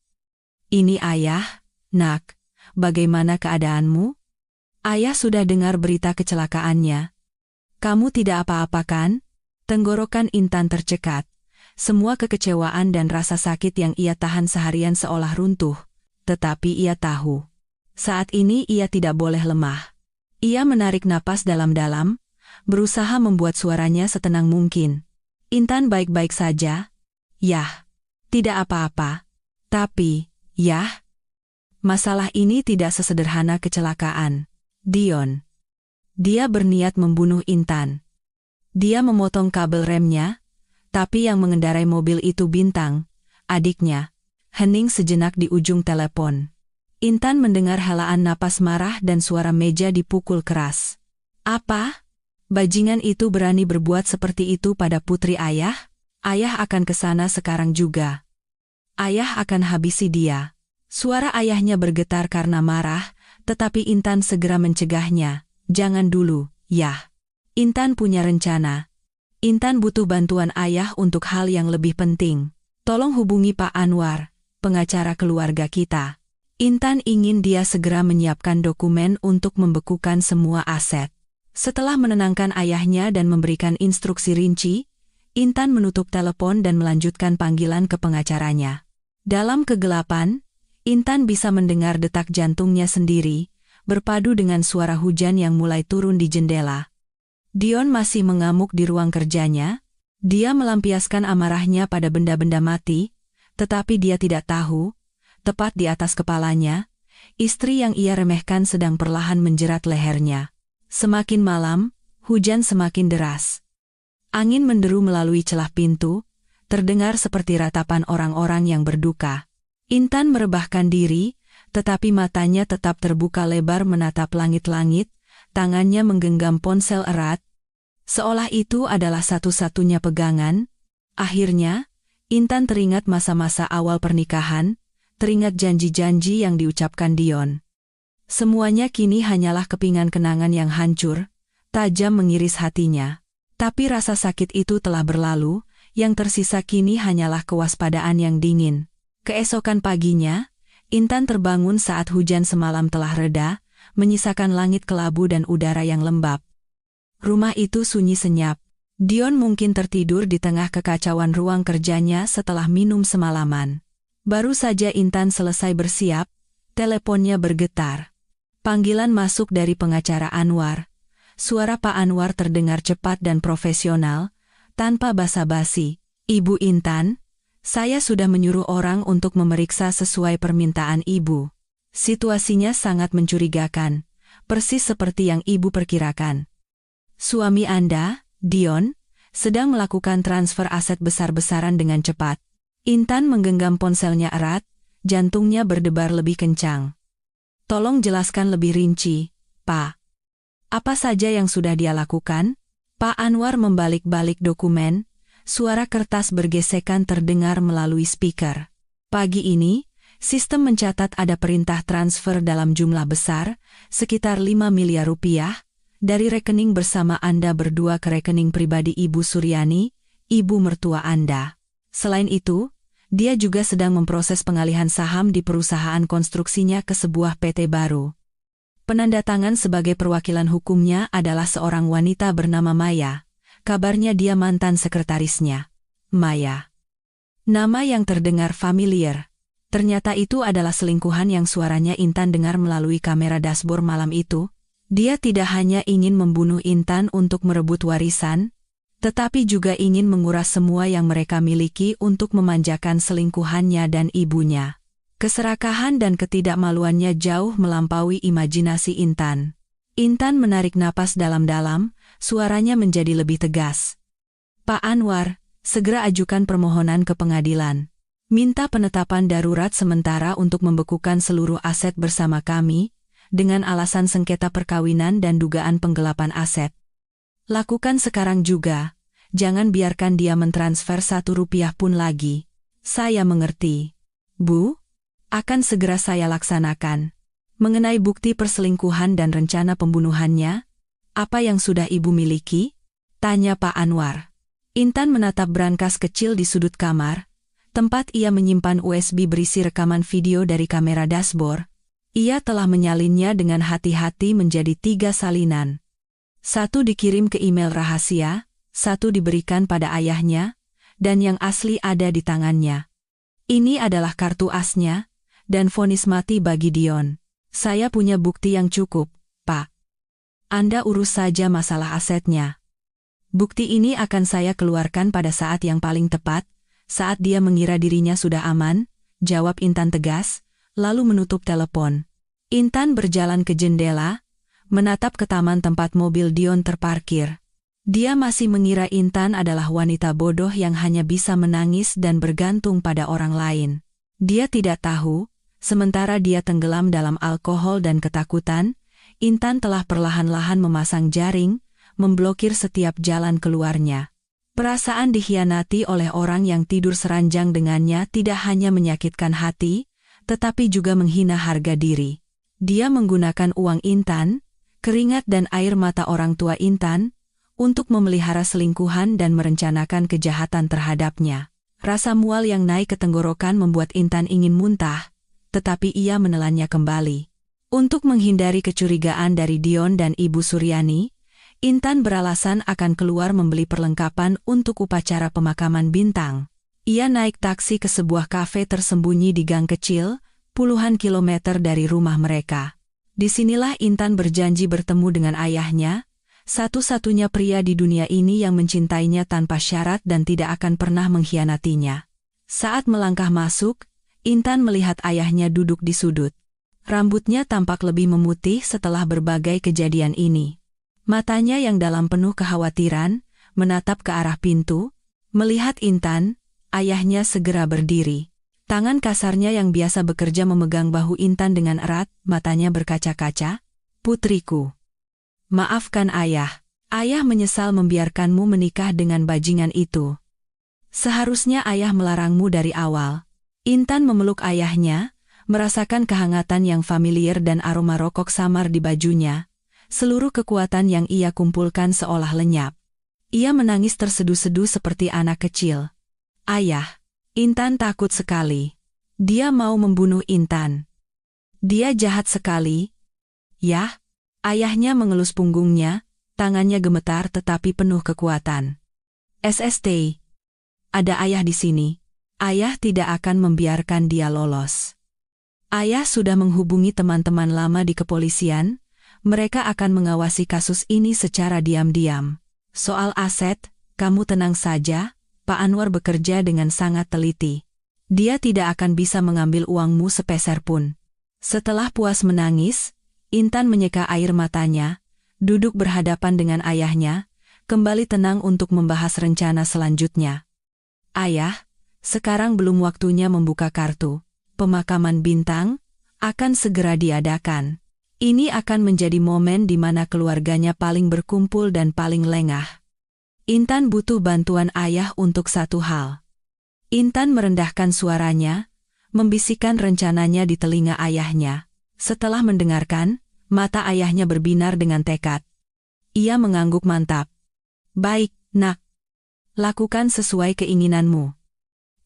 Ini ayah, nak. Bagaimana keadaanmu? Ayah sudah dengar berita kecelakaannya. Kamu tidak apa-apa kan?" Tenggorokan Intan tercekat. Semua kekecewaan dan rasa sakit yang ia tahan seharian seolah runtuh. Tetapi ia tahu. Saat ini ia tidak boleh lemah. Ia menarik napas dalam-dalam, berusaha membuat suaranya setenang mungkin. "Intan baik-baik saja?" "Yah, tidak apa-apa. Tapi, yah, masalah ini tidak sesederhana kecelakaan. Dion. Dia berniat membunuh Intan. Dia memotong kabel remnya, tapi yang mengendarai mobil itu Bintang, adiknya." Hening sejenak di ujung telepon. Intan mendengar helaan napas marah dan suara meja dipukul keras. "Apa? Bajingan itu berani berbuat seperti itu pada putri ayah? Ayah akan ke sana sekarang juga. Ayah akan habisi dia." Suara ayahnya bergetar karena marah, tetapi Intan segera mencegahnya. "Jangan dulu, yah. Intan punya rencana. Intan butuh bantuan ayah untuk hal yang lebih penting. Tolong hubungi Pak Anwar, pengacara keluarga kita." Intan ingin dia segera menyiapkan dokumen untuk membekukan semua aset. Setelah menenangkan ayahnya dan memberikan instruksi rinci, Intan menutup telepon dan melanjutkan panggilan ke pengacaranya. Dalam kegelapan, Intan bisa mendengar detak jantungnya sendiri, berpadu dengan suara hujan yang mulai turun di jendela. Dion masih mengamuk di ruang kerjanya. Dia melampiaskan amarahnya pada benda-benda mati, tetapi dia tidak tahu, tepat di atas kepalanya, istri yang ia remehkan sedang perlahan menjerat lehernya. Semakin malam, hujan semakin deras. Angin menderu melalui celah pintu, terdengar seperti ratapan orang-orang yang berduka. Intan merebahkan diri, tetapi matanya tetap terbuka lebar menatap langit-langit, tangannya menggenggam ponsel erat, seolah itu adalah satu-satunya pegangan. Akhirnya, Intan teringat masa-masa awal pernikahan, teringat janji-janji yang diucapkan Dion. Semuanya kini hanyalah kepingan kenangan yang hancur, tajam mengiris hatinya. Tapi rasa sakit itu telah berlalu, yang tersisa kini hanyalah kewaspadaan yang dingin. Keesokan paginya, Intan terbangun saat hujan semalam telah reda, menyisakan langit kelabu dan udara yang lembab. Rumah itu sunyi senyap. Dion mungkin tertidur di tengah kekacauan ruang kerjanya setelah minum semalaman. Baru saja Intan selesai bersiap, teleponnya bergetar. Panggilan masuk dari pengacara Anwar. Suara Pak Anwar terdengar cepat dan profesional, tanpa basa-basi. "Ibu Intan, saya sudah menyuruh orang untuk memeriksa sesuai permintaan Ibu. Situasinya sangat mencurigakan, persis seperti yang Ibu perkirakan. Suami Anda, Dion, sedang melakukan transfer aset besar-besaran dengan cepat." Intan menggenggam ponselnya erat, jantungnya berdebar lebih kencang. "Tolong jelaskan lebih rinci, Pak. Apa saja yang sudah dia lakukan?" Pak Anwar membalik-balik dokumen, suara kertas bergesekan terdengar melalui speaker. "Pagi ini, sistem mencatat ada perintah transfer dalam jumlah besar, sekitar 5 miliar rupiah, dari rekening bersama Anda berdua ke rekening pribadi Ibu Suryani, ibu mertua Anda. Selain itu, dia juga sedang memproses pengalihan saham di perusahaan konstruksinya ke sebuah PT baru. Penandatangan sebagai perwakilan hukumnya adalah seorang wanita bernama Maya. Kabarnya dia mantan sekretarisnya." Maya. Nama yang terdengar familiar. Ternyata itu adalah selingkuhan yang suaranya Intan dengar melalui kamera dashboard malam itu. Dia tidak hanya ingin membunuh Intan untuk merebut warisan, tetapi juga ingin menguras semua yang mereka miliki untuk memanjakan selingkuhannya dan ibunya. Keserakahan dan ketidakmaluannya jauh melampaui imajinasi Intan. Intan menarik napas dalam-dalam, suaranya menjadi lebih tegas. "Pak Anwar, segera ajukan permohonan ke pengadilan. Minta penetapan darurat sementara untuk membekukan seluruh aset bersama kami, dengan alasan sengketa perkawinan dan dugaan penggelapan aset. Lakukan sekarang juga, jangan biarkan dia mentransfer 1 rupiah pun lagi." "Saya mengerti, Bu. Akan segera saya laksanakan. Mengenai bukti perselingkuhan dan rencana pembunuhannya, apa yang sudah Ibu miliki?" tanya Pak Anwar. Intan menatap brankas kecil di sudut kamar, tempat ia menyimpan USB berisi rekaman video dari kamera dashboard. Ia telah menyalinnya dengan hati-hati menjadi 3 salinan. 1 dikirim ke email rahasia, 1 diberikan pada ayahnya, dan yang asli ada di tangannya. "Ini adalah kartu asnya, dan vonis mati bagi Dion. Saya punya bukti yang cukup, Pak. Anda urus saja masalah asetnya. Bukti ini akan saya keluarkan pada saat yang paling tepat, saat dia mengira dirinya sudah aman," jawab Intan tegas, lalu menutup telepon. Intan berjalan ke jendela, menatap ke taman tempat mobil Dion terparkir. Dia masih mengira Intan adalah wanita bodoh yang hanya bisa menangis dan bergantung pada orang lain. Dia tidak tahu, sementara dia tenggelam dalam alkohol dan ketakutan, Intan telah perlahan-lahan memasang jaring, memblokir setiap jalan keluarnya. Perasaan dikhianati oleh orang yang tidur seranjang dengannya tidak hanya menyakitkan hati, tetapi juga menghina harga diri. Dia menggunakan uang Intan, keringat dan air mata orang tua Intan, untuk memelihara selingkuhan dan merencanakan kejahatan terhadapnya. Rasa mual yang naik ke tenggorokan membuat Intan ingin muntah, tetapi ia menelannya kembali. Untuk menghindari kecurigaan dari Dion dan Ibu Suryani, Intan beralasan akan keluar membeli perlengkapan untuk upacara pemakaman Bintang. Ia naik taksi ke sebuah kafe tersembunyi di gang kecil, puluhan kilometer dari rumah mereka. Disinilah Intan berjanji bertemu dengan ayahnya, satu-satunya pria di dunia ini yang mencintainya tanpa syarat dan tidak akan pernah mengkhianatinya. Saat melangkah masuk, Intan melihat ayahnya duduk di sudut. Rambutnya tampak lebih memutih setelah berbagai kejadian ini. Matanya yang dalam penuh kekhawatiran, menatap ke arah pintu. Melihat Intan, ayahnya segera berdiri. Tangan kasarnya yang biasa bekerja memegang bahu Intan dengan erat, matanya berkaca-kaca. "Putriku. Maafkan ayah. Ayah menyesal membiarkanmu menikah dengan bajingan itu. Seharusnya ayah melarangmu dari awal." Intan memeluk ayahnya, merasakan kehangatan yang familiar dan aroma rokok samar di bajunya. Seluruh kekuatan yang ia kumpulkan seolah lenyap. Ia menangis terseduh-seduh seperti anak kecil. "Ayah." Intan takut sekali. Dia mau membunuh Intan. Dia jahat sekali. "Yah." Ayahnya mengelus punggungnya, tangannya gemetar tetapi penuh kekuatan. "SST. Ada ayah di sini. Ayah tidak akan membiarkan dia lolos. Ayah sudah menghubungi teman-teman lama di kepolisian, mereka akan mengawasi kasus ini secara diam-diam. Soal aset, kamu tenang saja, Pak Anwar bekerja dengan sangat teliti. Dia tidak akan bisa mengambil uangmu sepeser pun. Setelah puas menangis, Intan menyeka air matanya, duduk berhadapan dengan ayahnya, kembali tenang untuk membahas rencana selanjutnya. Ayah, sekarang belum waktunya membuka kartu. Pemakaman Bintang akan segera diadakan. Ini akan menjadi momen di mana keluarganya paling berkumpul dan paling lengah. Intan butuh bantuan ayah untuk satu hal. Intan merendahkan suaranya, membisikkan rencananya di telinga ayahnya. Setelah mendengarkan, mata ayahnya berbinar dengan tekad. Ia mengangguk mantap. Baik, nak. Lakukan sesuai keinginanmu.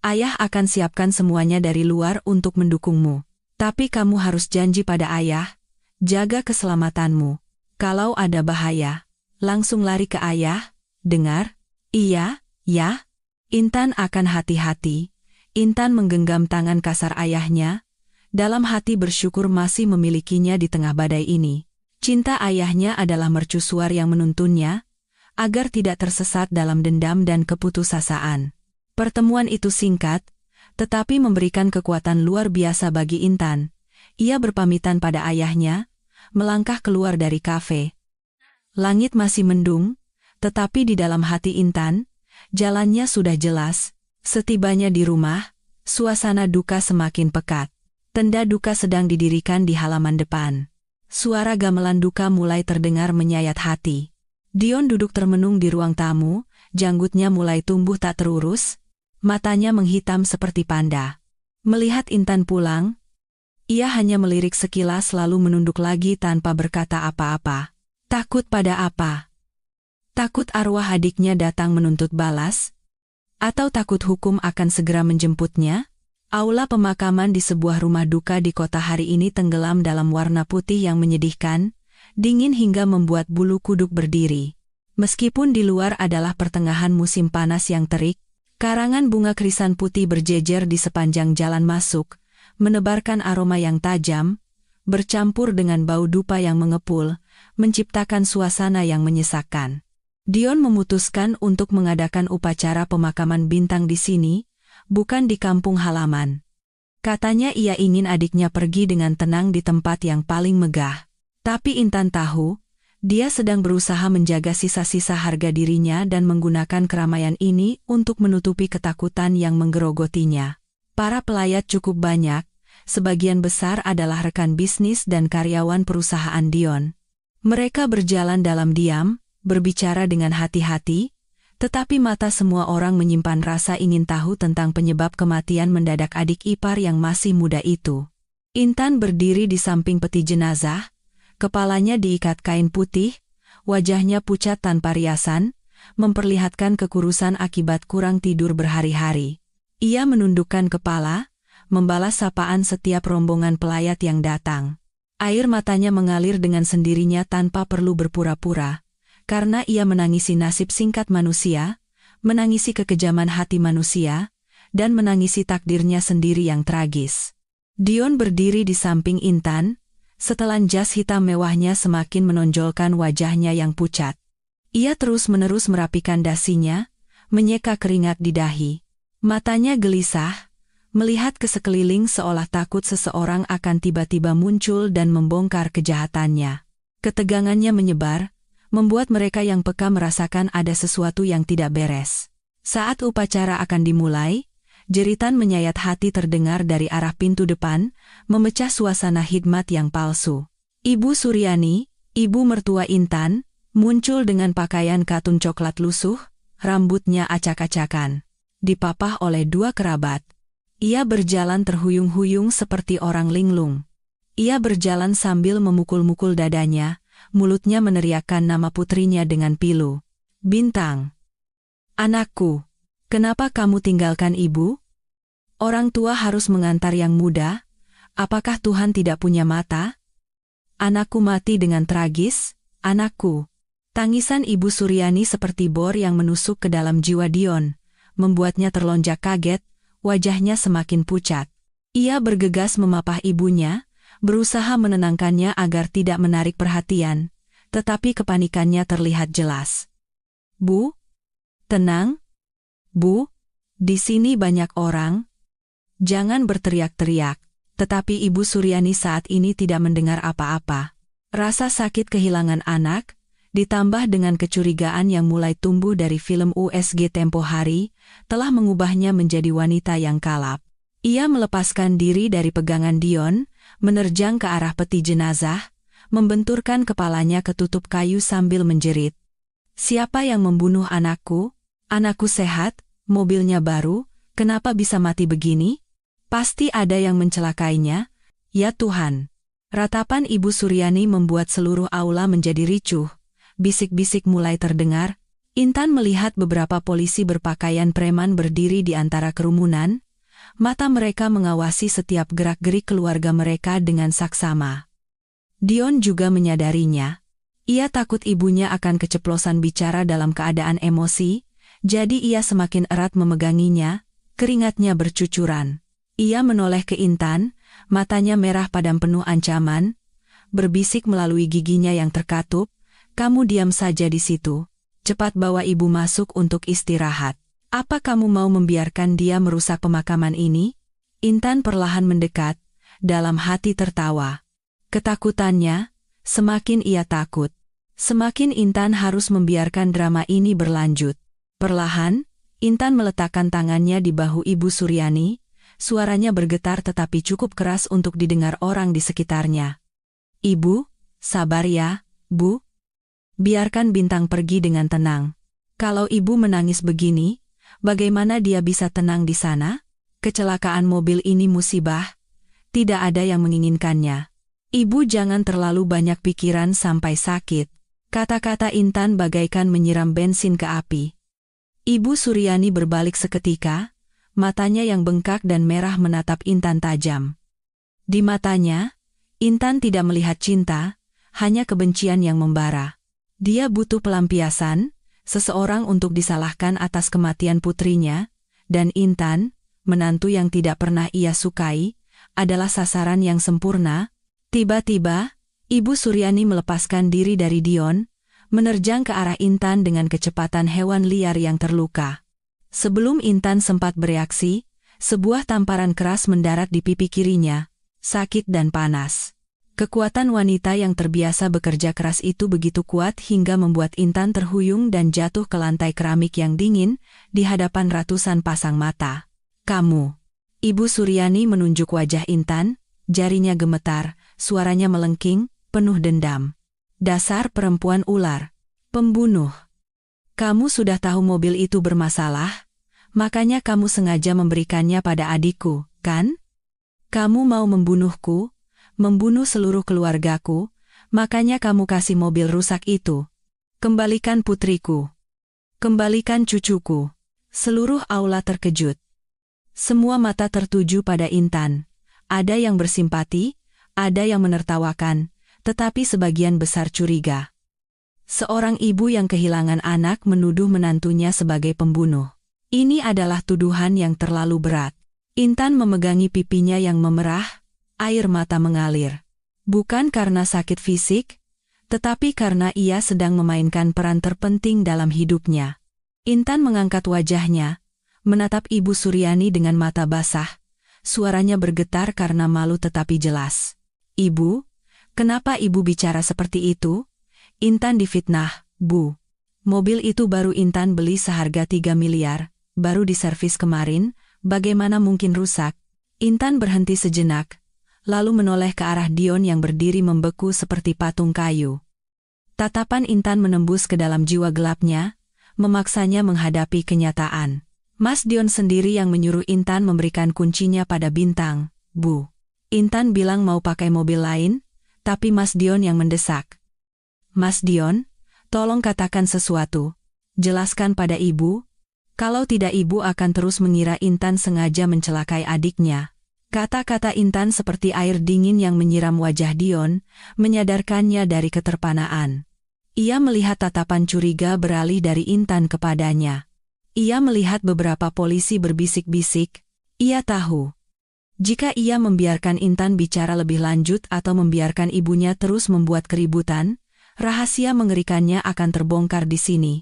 Ayah akan siapkan semuanya dari luar untuk mendukungmu. Tapi kamu harus janji pada ayah, jaga keselamatanmu. Kalau ada bahaya, langsung lari ke ayah, dengar? Iya, ya. Intan akan hati-hati. Intan menggenggam tangan kasar ayahnya, dalam hati bersyukur masih memilikinya di tengah badai ini. Cinta ayahnya adalah mercusuar yang menuntunnya, agar tidak tersesat dalam dendam dan keputusasaan. Pertemuan itu singkat, tetapi memberikan kekuatan luar biasa bagi Intan. Ia berpamitan pada ayahnya, melangkah keluar dari kafe. Langit masih mendung, tetapi di dalam hati Intan, jalannya sudah jelas. Setibanya di rumah, suasana duka semakin pekat. Tenda duka sedang didirikan di halaman depan. Suara gamelan duka mulai terdengar menyayat hati. Dion duduk termenung di ruang tamu, janggutnya mulai tumbuh tak terurus, matanya menghitam seperti panda. Melihat Intan pulang, ia hanya melirik sekilas lalu menunduk lagi tanpa berkata apa-apa. Takut pada apa? Takut arwah adiknya datang menuntut balas? Atau takut hukum akan segera menjemputnya? Aula pemakaman di sebuah rumah duka di kota hari ini tenggelam dalam warna putih yang menyedihkan, dingin hingga membuat bulu kuduk berdiri. Meskipun di luar adalah pertengahan musim panas yang terik, karangan bunga krisan putih berjejer di sepanjang jalan masuk, menebarkan aroma yang tajam, bercampur dengan bau dupa yang mengepul, menciptakan suasana yang menyesakkan. Dion memutuskan untuk mengadakan upacara pemakaman Bintang di sini, bukan di kampung halaman. Katanya ia ingin adiknya pergi dengan tenang di tempat yang paling megah. Tapi Intan tahu, dia sedang berusaha menjaga sisa-sisa harga dirinya dan menggunakan keramaian ini untuk menutupi ketakutan yang menggerogotinya. Para pelayat cukup banyak, sebagian besar adalah rekan bisnis dan karyawan perusahaan Dion. Mereka berjalan dalam diam, berbicara dengan hati-hati, tetapi mata semua orang menyimpan rasa ingin tahu tentang penyebab kematian mendadak adik ipar yang masih muda itu. Intan berdiri di samping peti jenazah, kepalanya diikat kain putih, wajahnya pucat tanpa riasan, memperlihatkan kekurusan akibat kurang tidur berhari-hari. Ia menundukkan kepala, membalas sapaan setiap rombongan pelayat yang datang. Air matanya mengalir dengan sendirinya tanpa perlu berpura-pura, karena ia menangisi nasib singkat manusia, menangisi kekejaman hati manusia, dan menangisi takdirnya sendiri yang tragis. Dion berdiri di samping Intan, setelan jas hitam mewahnya semakin menonjolkan wajahnya yang pucat. Ia terus-menerus merapikan dasinya, menyeka keringat di dahi. Matanya gelisah, melihat ke sekeliling seolah takut seseorang akan tiba-tiba muncul dan membongkar kejahatannya. Ketegangannya menyebar, membuat mereka yang peka merasakan ada sesuatu yang tidak beres. Saat upacara akan dimulai, jeritan menyayat hati terdengar dari arah pintu depan, memecah suasana hikmat yang palsu. Ibu Suryani, ibu mertua Intan, muncul dengan pakaian katun coklat lusuh, rambutnya acak-acakan. Dipapah oleh dua kerabat. Ia berjalan terhuyung-huyung seperti orang linglung. Ia berjalan sambil memukul-mukul dadanya, mulutnya meneriakkan nama putrinya dengan pilu. Bintang. Anakku, kenapa kamu tinggalkan ibu? Orang tua harus mengantar yang muda, apakah Tuhan tidak punya mata? Anakku mati dengan tragis, anakku. Tangisan Ibu Suryani seperti bor yang menusuk ke dalam jiwa Dion, membuatnya terlonjak kaget, wajahnya semakin pucat. Ia bergegas memapah ibunya, berusaha menenangkannya agar tidak menarik perhatian, tetapi kepanikannya terlihat jelas. "Bu, tenang. Bu, di sini banyak orang. Jangan berteriak-teriak." Tetapi Ibu Suryani saat ini tidak mendengar apa-apa. Rasa sakit kehilangan anak, ditambah dengan kecurigaan yang mulai tumbuh dari film USG tempo hari, telah mengubahnya menjadi wanita yang kalap. Ia melepaskan diri dari pegangan Dion, menerjang ke arah peti jenazah, membenturkan kepalanya ke tutup kayu sambil menjerit. "Siapa yang membunuh anakku? Anakku sehat, mobilnya baru, kenapa bisa mati begini? Pasti ada yang mencelakainya. Ya Tuhan." Ratapan Ibu Suryani membuat seluruh aula menjadi ricuh. Bisik-bisik mulai terdengar. Intan melihat beberapa polisi berpakaian preman berdiri di antara kerumunan. Mata mereka mengawasi setiap gerak-gerik keluarga mereka dengan saksama. Dion juga menyadarinya. Ia takut ibunya akan keceplosan bicara dalam keadaan emosi, jadi ia semakin erat memeganginya, keringatnya bercucuran. Ia menoleh ke Intan, matanya merah padam penuh ancaman, berbisik melalui giginya yang terkatup, "Kamu diam saja di situ. Cepat bawa ibu masuk untuk istirahat. Apa kamu mau membiarkan dia merusak pemakaman ini?" Intan perlahan mendekat, dalam hati tertawa. Ketakutannya, semakin ia takut. Semakin Intan harus membiarkan drama ini berlanjut. Perlahan, Intan meletakkan tangannya di bahu Ibu Suryani. Suaranya bergetar tetapi cukup keras untuk didengar orang di sekitarnya. "Ibu, sabar ya, Bu. Biarkan Bintang pergi dengan tenang. Kalau ibu menangis begini, bagaimana dia bisa tenang di sana? Kecelakaan mobil ini musibah. Tidak ada yang menginginkannya. Ibu jangan terlalu banyak pikiran sampai sakit." Kata-kata Intan bagaikan menyiram bensin ke api. Ibu Suryani berbalik seketika, matanya yang bengkak dan merah menatap Intan tajam. Di matanya, Intan tidak melihat cinta, hanya kebencian yang membara. Dia butuh pelampiasan, seseorang untuk disalahkan atas kematian putrinya, dan Intan, menantu yang tidak pernah ia sukai, adalah sasaran yang sempurna. Tiba-tiba, Ibu Suryani melepaskan diri dari Dion, menerjang ke arah Intan dengan kecepatan hewan liar yang terluka. Sebelum Intan sempat bereaksi, sebuah tamparan keras mendarat di pipi kirinya, sakit dan panas. Kekuatan wanita yang terbiasa bekerja keras itu begitu kuat hingga membuat Intan terhuyung dan jatuh ke lantai keramik yang dingin, di hadapan ratusan pasang mata. "Kamu." Ibu Suryani menunjuk wajah Intan, jarinya gemetar, suaranya melengking, penuh dendam. "Dasar perempuan ular. Pembunuh. Kamu sudah tahu mobil itu bermasalah, makanya kamu sengaja memberikannya pada adikku, kan? Kamu mau membunuhku, membunuh seluruh keluargaku, makanya kamu kasih mobil rusak itu. Kembalikan putriku. Kembalikan cucuku." Seluruh aula terkejut. Semua mata tertuju pada Intan. Ada yang bersimpati, ada yang menertawakan, tetapi sebagian besar curiga. Seorang ibu yang kehilangan anak menuduh menantunya sebagai pembunuh. Ini adalah tuduhan yang terlalu berat. Intan memegangi pipinya yang memerah, air mata mengalir. Bukan karena sakit fisik, tetapi karena ia sedang memainkan peran terpenting dalam hidupnya. Intan mengangkat wajahnya, menatap Ibu Suryani dengan mata basah. Suaranya bergetar karena malu tetapi jelas. "Ibu, kenapa ibu bicara seperti itu?" "Intan difitnah, Bu. Mobil itu baru Intan beli seharga 3 miliar, baru diservis kemarin, bagaimana mungkin rusak?" Intan berhenti sejenak, lalu menoleh ke arah Dion yang berdiri membeku seperti patung kayu. Tatapan Intan menembus ke dalam jiwa gelapnya, memaksanya menghadapi kenyataan. Mas Dion sendiri yang menyuruh Intan memberikan kuncinya pada Bintang, Bu. Intan bilang mau pakai mobil lain, tapi Mas Dion yang mendesak. "Mas Dion, tolong katakan sesuatu. Jelaskan pada ibu. Kalau tidak ibu akan terus mengira Intan sengaja mencelakai adiknya." Kata-kata Intan seperti air dingin yang menyiram wajah Dion, menyadarkannya dari keterpanaan. Ia melihat tatapan curiga beralih dari Intan kepadanya. Ia melihat beberapa polisi berbisik-bisik. Ia tahu, jika ia membiarkan Intan bicara lebih lanjut atau membiarkan ibunya terus membuat keributan, rahasia mengerikannya akan terbongkar di sini.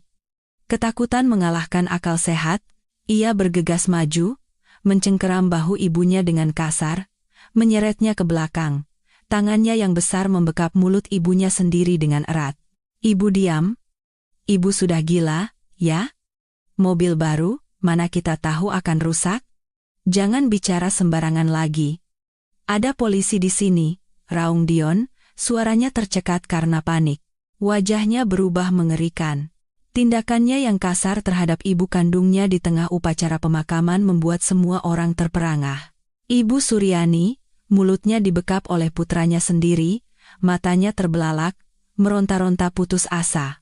Ketakutan mengalahkan akal sehat, ia bergegas maju, mencengkeram bahu ibunya dengan kasar, menyeretnya ke belakang. Tangannya yang besar membekap mulut ibunya sendiri dengan erat. Ibu diam. Ibu sudah gila, ya? Mobil baru, mana kita tahu akan rusak? Jangan bicara sembarangan lagi. Ada polisi di sini, raung Dion, suaranya tercekat karena panik. Wajahnya berubah mengerikan. Tindakannya yang kasar terhadap ibu kandungnya di tengah upacara pemakaman membuat semua orang terperangah. Ibu Suryani, mulutnya dibekap oleh putranya sendiri, matanya terbelalak, meronta-ronta putus asa.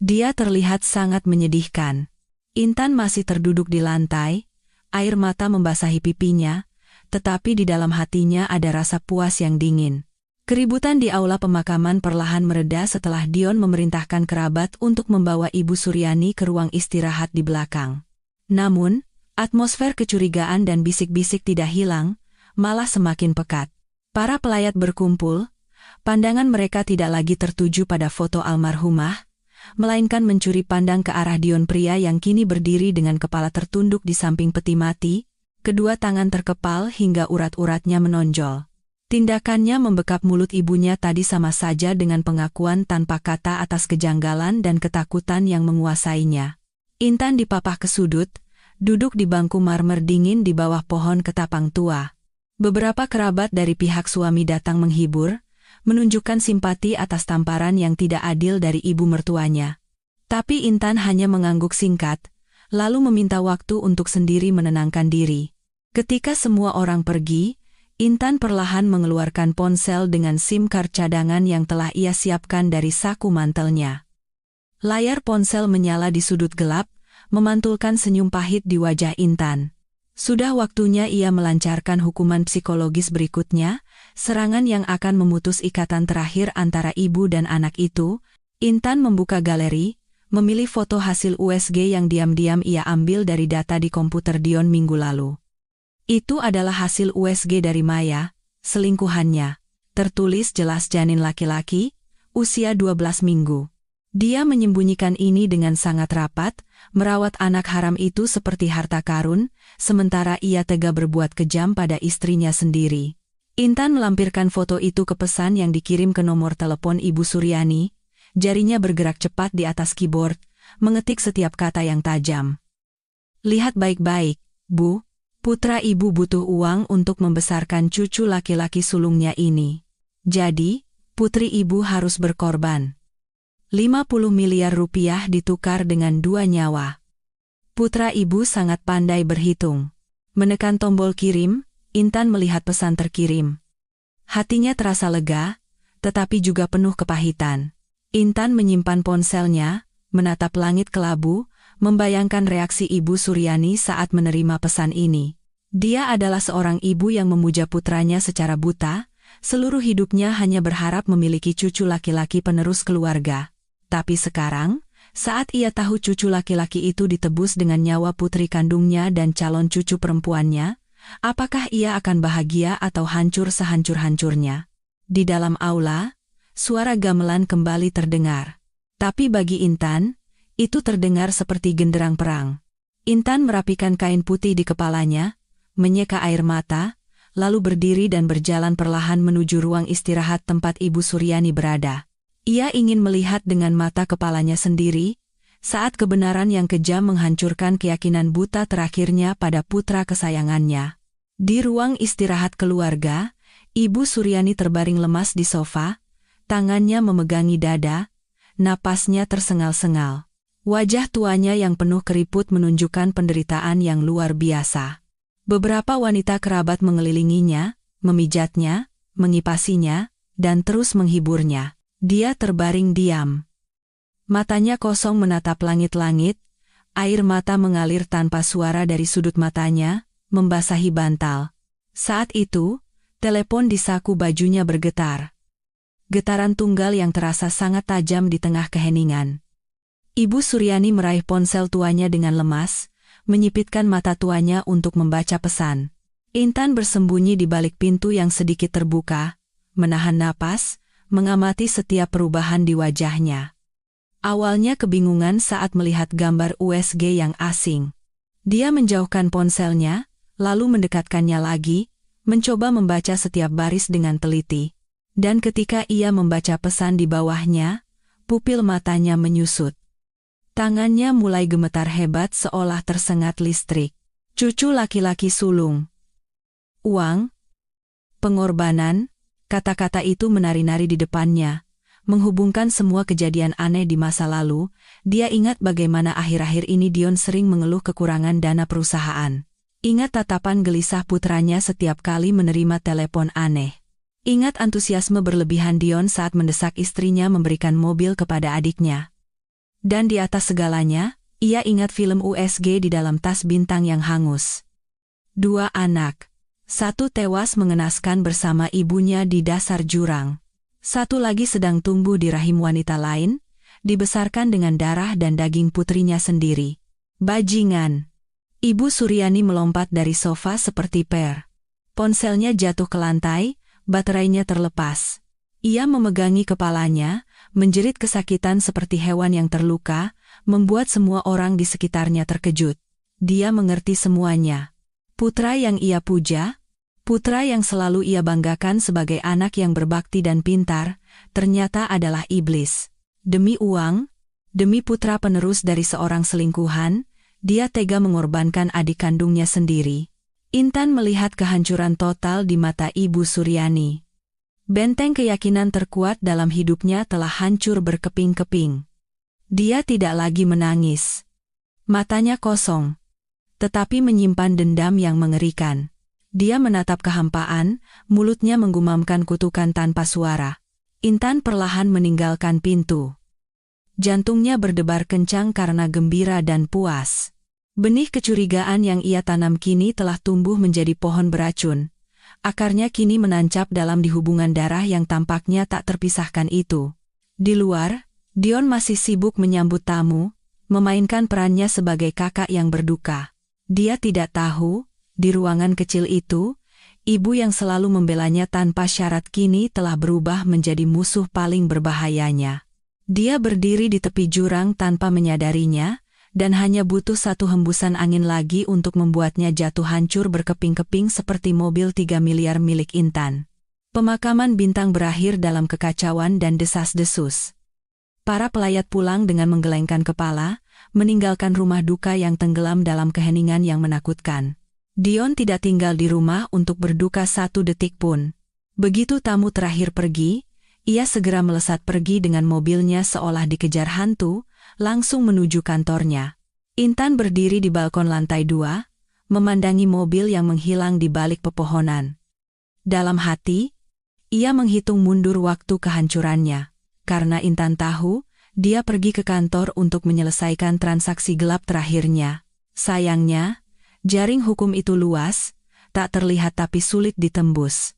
Dia terlihat sangat menyedihkan. Intan masih terduduk di lantai, air mata membasahi pipinya, tetapi di dalam hatinya ada rasa puas yang dingin. Keributan di aula pemakaman perlahan mereda setelah Dion memerintahkan kerabat untuk membawa Ibu Suryani ke ruang istirahat di belakang. Namun, atmosfer kecurigaan dan bisik-bisik tidak hilang, malah semakin pekat. Para pelayat berkumpul, pandangan mereka tidak lagi tertuju pada foto almarhumah, melainkan mencuri pandang ke arah Dion pria yang kini berdiri dengan kepala tertunduk di samping peti mati, kedua tangan terkepal hingga urat-uratnya menonjol. Tindakannya membekap mulut ibunya tadi sama saja dengan pengakuan tanpa kata atas kejanggalan dan ketakutan yang menguasainya. Intan dipapah ke sudut, duduk di bangku marmer dingin di bawah pohon ketapang tua. Beberapa kerabat dari pihak suami datang menghibur, menunjukkan simpati atas tamparan yang tidak adil dari ibu mertuanya. Tapi Intan hanya mengangguk singkat, lalu meminta waktu untuk sendiri menenangkan diri. Ketika semua orang pergi, Intan perlahan mengeluarkan ponsel dengan SIM card cadangan yang telah ia siapkan dari saku mantelnya. Layar ponsel menyala di sudut gelap, memantulkan senyum pahit di wajah Intan. Sudah waktunya ia melancarkan hukuman psikologis berikutnya, serangan yang akan memutus ikatan terakhir antara ibu dan anak itu. Intan membuka galeri, memilih foto hasil USG yang diam-diam ia ambil dari data di komputer Dion minggu lalu. Itu adalah hasil USG dari Maya, selingkuhannya. Tertulis jelas janin laki-laki, usia 12 minggu. Dia menyembunyikan ini dengan sangat rapat, merawat anak haram itu seperti harta karun, sementara ia tega berbuat kejam pada istrinya sendiri. Intan melampirkan foto itu ke pesan yang dikirim ke nomor telepon Ibu Suryani, jarinya bergerak cepat di atas keyboard, mengetik setiap kata yang tajam. Lihat baik-baik, Bu, putra ibu butuh uang untuk membesarkan cucu laki-laki sulungnya ini. Jadi, putri ibu harus berkorban. 50 miliar rupiah ditukar dengan 2 nyawa. Putra ibu sangat pandai berhitung. Menekan tombol kirim, Intan melihat pesan terkirim. Hatinya terasa lega, tetapi juga penuh kepahitan. Intan menyimpan ponselnya, menatap langit kelabu, membayangkan reaksi Ibu Suryani saat menerima pesan ini. Dia adalah seorang ibu yang memuja putranya secara buta, seluruh hidupnya hanya berharap memiliki cucu laki-laki penerus keluarga. Tapi sekarang, saat ia tahu cucu laki-laki itu ditebus dengan nyawa putri kandungnya dan calon cucu perempuannya, apakah ia akan bahagia atau hancur sehancur-hancurnya? Di dalam aula, suara gamelan kembali terdengar. Tapi bagi Intan, itu terdengar seperti genderang perang. Intan merapikan kain putih di kepalanya, menyeka air mata, lalu berdiri dan berjalan perlahan menuju ruang istirahat tempat Ibu Suryani berada. Ia ingin melihat dengan mata kepalanya sendiri, saat kebenaran yang kejam menghancurkan keyakinan buta terakhirnya pada putra kesayangannya. Di ruang istirahat keluarga, Ibu Suryani terbaring lemas di sofa, tangannya memegangi dada, napasnya tersengal-sengal. Wajah tuanya yang penuh keriput menunjukkan penderitaan yang luar biasa. Beberapa wanita kerabat mengelilinginya, memijatnya, mengipasinya, dan terus menghiburnya. Dia terbaring diam. Matanya kosong menatap langit-langit, air mata mengalir tanpa suara dari sudut matanya, membasahi bantal. Saat itu, telepon di saku bajunya bergetar. Getaran tunggal yang terasa sangat tajam di tengah keheningan. Ibu Suryani meraih ponsel tuanya dengan lemas, menyipitkan mata tuanya untuk membaca pesan. Intan bersembunyi di balik pintu yang sedikit terbuka, menahan napas, mengamati setiap perubahan di wajahnya. Awalnya kebingungan saat melihat gambar USG yang asing. Dia menjauhkan ponselnya, lalu mendekatkannya lagi, mencoba membaca setiap baris dengan teliti. Dan ketika ia membaca pesan di bawahnya, pupil matanya menyusut. Tangannya mulai gemetar hebat seolah tersengat listrik. Cucu laki-laki sulung. Uang. Pengorbanan. Kata-kata itu menari-nari di depannya. Menghubungkan semua kejadian aneh di masa lalu, dia ingat bagaimana akhir-akhir ini Dion sering mengeluh kekurangan dana perusahaan. Ingat tatapan gelisah putranya setiap kali menerima telepon aneh. Ingat antusiasme berlebihan Dion saat mendesak istrinya memberikan mobil kepada adiknya. Dan di atas segalanya, ia ingat film USG di dalam tas bintang yang hangus. 2 anak. 1 tewas mengenaskan bersama ibunya di dasar jurang. 1 lagi sedang tumbuh di rahim wanita lain, dibesarkan dengan darah dan daging putrinya sendiri. Bajingan. Ibu Suryani melompat dari sofa seperti per. Ponselnya jatuh ke lantai, baterainya terlepas. Ia memegangi kepalanya, menjerit kesakitan seperti hewan yang terluka, membuat semua orang di sekitarnya terkejut. Dia mengerti semuanya. Putra yang ia puja, putra yang selalu ia banggakan sebagai anak yang berbakti dan pintar, ternyata adalah iblis. Demi uang, demi putra penerus dari seorang selingkuhan, dia tega mengorbankan adik kandungnya sendiri. Intan melihat kehancuran total di mata Ibu Suryani. Benteng keyakinan terkuat dalam hidupnya telah hancur berkeping-keping. Dia tidak lagi menangis. Matanya kosong, tetapi menyimpan dendam yang mengerikan. Dia menatap kehampaan, mulutnya menggumamkan kutukan tanpa suara. Intan perlahan meninggalkan pintu. Jantungnya berdebar kencang karena gembira dan puas. Benih kecurigaan yang ia tanam kini telah tumbuh menjadi pohon beracun. Akarnya kini menancap dalam di hubungan darah yang tampaknya tak terpisahkan itu. Di luar, Dion masih sibuk menyambut tamu, memainkan perannya sebagai kakak yang berduka. Dia tidak tahu, di ruangan kecil itu, ibu yang selalu membelanya tanpa syarat kini telah berubah menjadi musuh paling berbahayanya. Dia berdiri di tepi jurang tanpa menyadarinya, dan hanya butuh 1 hembusan angin lagi untuk membuatnya jatuh hancur berkeping-keping seperti mobil 3 miliar milik Intan. Pemakaman bintang berakhir dalam kekacauan dan desas-desus. Para pelayat pulang dengan menggelengkan kepala, meninggalkan rumah duka yang tenggelam dalam keheningan yang menakutkan. Dion tidak tinggal di rumah untuk berduka 1 detik pun. Begitu tamu terakhir pergi, ia segera melesat pergi dengan mobilnya seolah dikejar hantu, langsung menuju kantornya. Intan berdiri di balkon lantai 2, memandangi mobil yang menghilang di balik pepohonan. Dalam hati, ia menghitung mundur waktu kehancurannya. Karena Intan tahu, dia pergi ke kantor untuk menyelesaikan transaksi gelap terakhirnya. Sayangnya, jaring hukum itu luas, tak terlihat tapi sulit ditembus.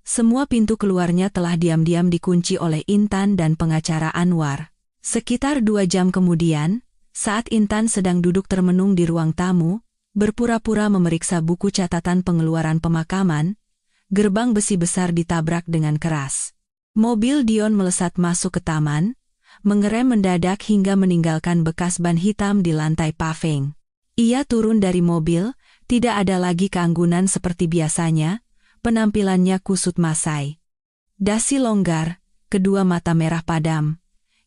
Semua pintu keluarnya telah diam-diam dikunci oleh Intan dan pengacara Anwar. Sekitar 2 jam kemudian, saat Intan sedang duduk termenung di ruang tamu, berpura-pura memeriksa buku catatan pengeluaran pemakaman, gerbang besi besar ditabrak dengan keras. Mobil Dion melesat masuk ke taman, mengerem mendadak hingga meninggalkan bekas ban hitam di lantai paving. Ia turun dari mobil, tidak ada lagi keanggunan seperti biasanya, penampilannya kusut masai. Dasi longgar, kedua mata merah padam.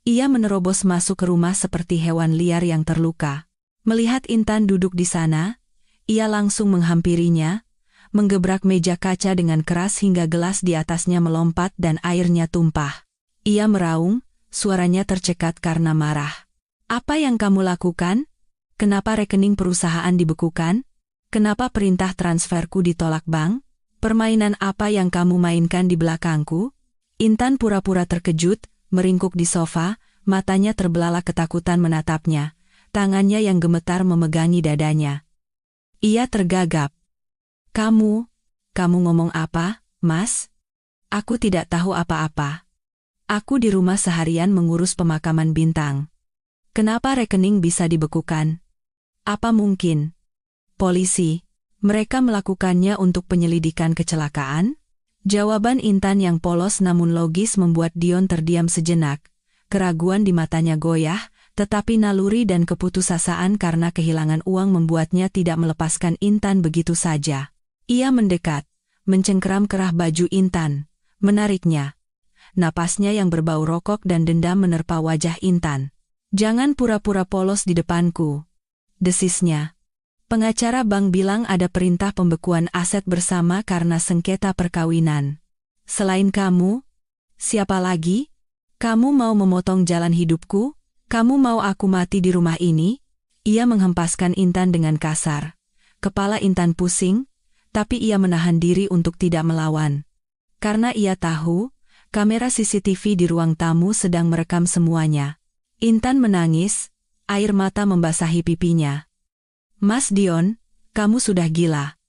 Ia menerobos masuk ke rumah seperti hewan liar yang terluka. Melihat Intan duduk di sana, ia langsung menghampirinya, menggebrak meja kaca dengan keras hingga gelas di atasnya melompat dan airnya tumpah. Ia meraung, suaranya tercekat karena marah. "Apa yang kamu lakukan? Kenapa rekening perusahaan dibekukan? Kenapa perintah transferku ditolak bank? Permainan apa yang kamu mainkan di belakangku?" Intan pura-pura terkejut, meringkuk di sofa, matanya terbelalak ketakutan menatapnya, tangannya yang gemetar memegangi dadanya. Ia tergagap. Kamu ngomong apa, Mas? Aku tidak tahu apa-apa. Aku di rumah seharian mengurus pemakaman bintang. Kenapa rekening bisa dibekukan? Apa mungkin? Polisi. Mereka melakukannya untuk penyelidikan kecelakaan? Jawaban Intan yang polos namun logis membuat Dion terdiam sejenak. Keraguan di matanya goyah, tetapi naluri dan keputusasaan karena kehilangan uang membuatnya tidak melepaskan Intan begitu saja. Ia mendekat, mencengkeram kerah baju Intan, menariknya. Napasnya yang berbau rokok dan dendam menerpa wajah Intan. "Jangan pura-pura polos di depanku," desisnya. "Pengacara bank bilang ada perintah pembekuan aset bersama karena sengketa perkawinan. Selain kamu, siapa lagi? Kamu mau memotong jalan hidupku? Kamu mau aku mati di rumah ini?" Ia menghempaskan Intan dengan kasar. Kepala Intan pusing, tapi ia menahan diri untuk tidak melawan. Karena ia tahu, kamera CCTV di ruang tamu sedang merekam semuanya. Intan menangis, air mata membasahi pipinya. "Mas Dion, kamu sudah gila.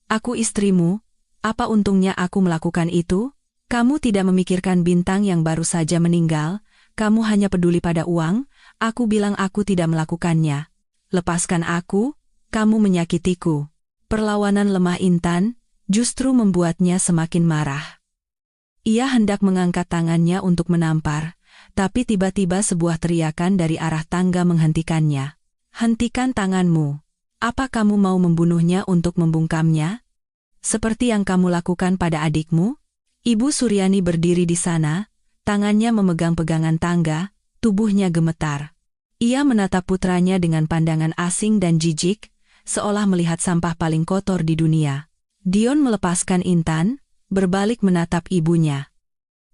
Aku istrimu, apa untungnya aku melakukan itu? Kamu tidak memikirkan Bintang yang baru saja meninggal, kamu hanya peduli pada uang, aku bilang aku tidak melakukannya. Lepaskan aku, kamu menyakitiku." Perlawanan lemah Intan justru membuatnya semakin marah. Ia hendak mengangkat tangannya untuk menampar, tapi tiba-tiba sebuah teriakan dari arah tangga menghentikannya. "Hentikan tanganmu. Apa kamu mau membunuhnya untuk membungkamnya? Seperti yang kamu lakukan pada adikmu?" Ibu Suryani berdiri di sana, tangannya memegang pegangan tangga, tubuhnya gemetar. Ia menatap putranya dengan pandangan asing dan jijik, seolah melihat sampah paling kotor di dunia. Dion melepaskan Intan, berbalik menatap ibunya.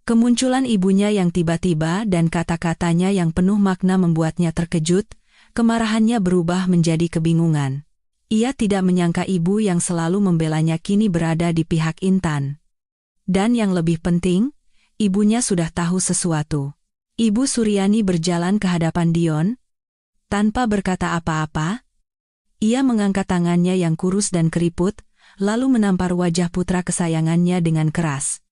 Kemunculan ibunya yang tiba-tiba dan kata-katanya yang penuh makna membuatnya terkejut. Kemarahannya berubah menjadi kebingungan. Ia tidak menyangka ibu yang selalu membelanya kini berada di pihak Intan. Dan yang lebih penting, ibunya sudah tahu sesuatu. Ibu Suryani berjalan ke hadapan Dion. Tanpa berkata apa-apa, ia mengangkat tangannya yang kurus dan keriput, lalu menampar wajah putra kesayangannya dengan keras.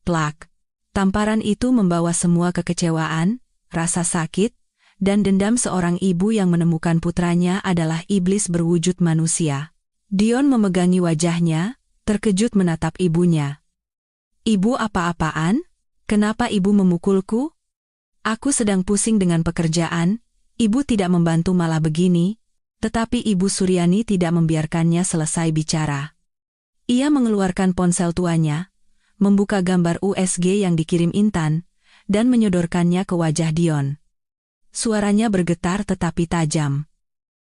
Plak! Tamparan itu membawa semua kekecewaan, rasa sakit, dan dendam seorang ibu yang menemukan putranya adalah iblis berwujud manusia. Dion memegangi wajahnya, terkejut menatap ibunya. "Ibu apa-apaan? Kenapa ibu memukulku? Aku sedang pusing dengan pekerjaan, ibu tidak membantu malah begini." Tetapi Ibu Suryani tidak membiarkannya selesai bicara. Ia mengeluarkan ponsel tuanya, membuka gambar USG yang dikirim Intan, dan menyodorkannya ke wajah Dion. Suaranya bergetar tetapi tajam.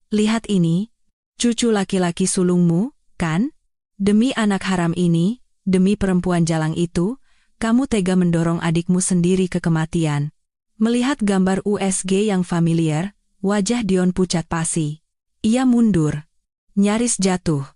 "Lihat ini, cucu laki-laki sulungmu, kan? Demi anak haram ini, demi perempuan jalang itu, kamu tega mendorong adikmu sendiri ke kematian." Melihat gambar USG yang familiar, wajah Dion pucat pasi. Ia mundur, nyaris jatuh.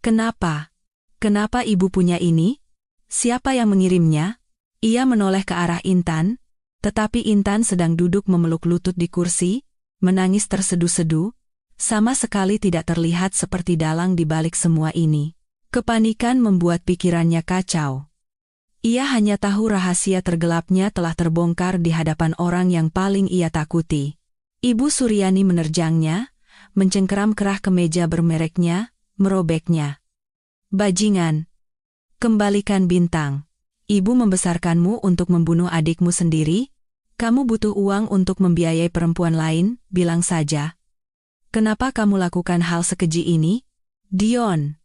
"Kenapa? Kenapa ibu punya ini? Siapa yang mengirimnya?" Ia menoleh ke arah Intan, tetapi Intan sedang duduk memeluk lutut di kursi, menangis terseduh-seduh, sama sekali tidak terlihat seperti dalang di balik semua ini. Kepanikan membuat pikirannya kacau. Ia hanya tahu rahasia tergelapnya telah terbongkar di hadapan orang yang paling ia takuti. Ibu Suryani menerjangnya, mencengkeram kerah kemeja bermereknya, merobeknya. "Bajingan! Kembalikan Bintang. Ibu membesarkanmu untuk membunuh adikmu sendiri? Kamu butuh uang untuk membiayai perempuan lain, bilang saja. Kenapa kamu lakukan hal sekeji ini?" Dion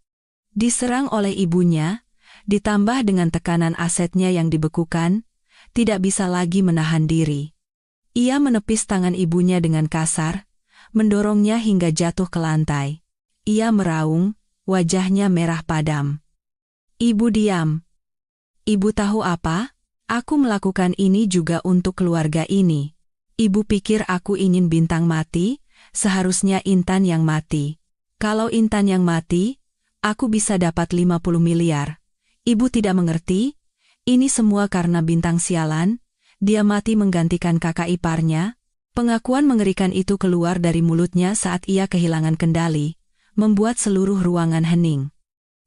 diserang oleh ibunya, ditambah dengan tekanan asetnya yang dibekukan, tidak bisa lagi menahan diri. Ia menepis tangan ibunya dengan kasar, mendorongnya hingga jatuh ke lantai. Ia meraung, wajahnya merah padam. "Ibu diam. Ibu tahu apa? Aku melakukan ini juga untuk keluarga ini. Ibu pikir aku ingin Bintang mati, seharusnya Intan yang mati. Kalau Intan yang mati, aku bisa dapat 50 miliar. Ibu tidak mengerti? Ini semua karena Bintang sialan, dia mati menggantikan kakak iparnya." Pengakuan mengerikan itu keluar dari mulutnya saat ia kehilangan kendali, membuat seluruh ruangan hening.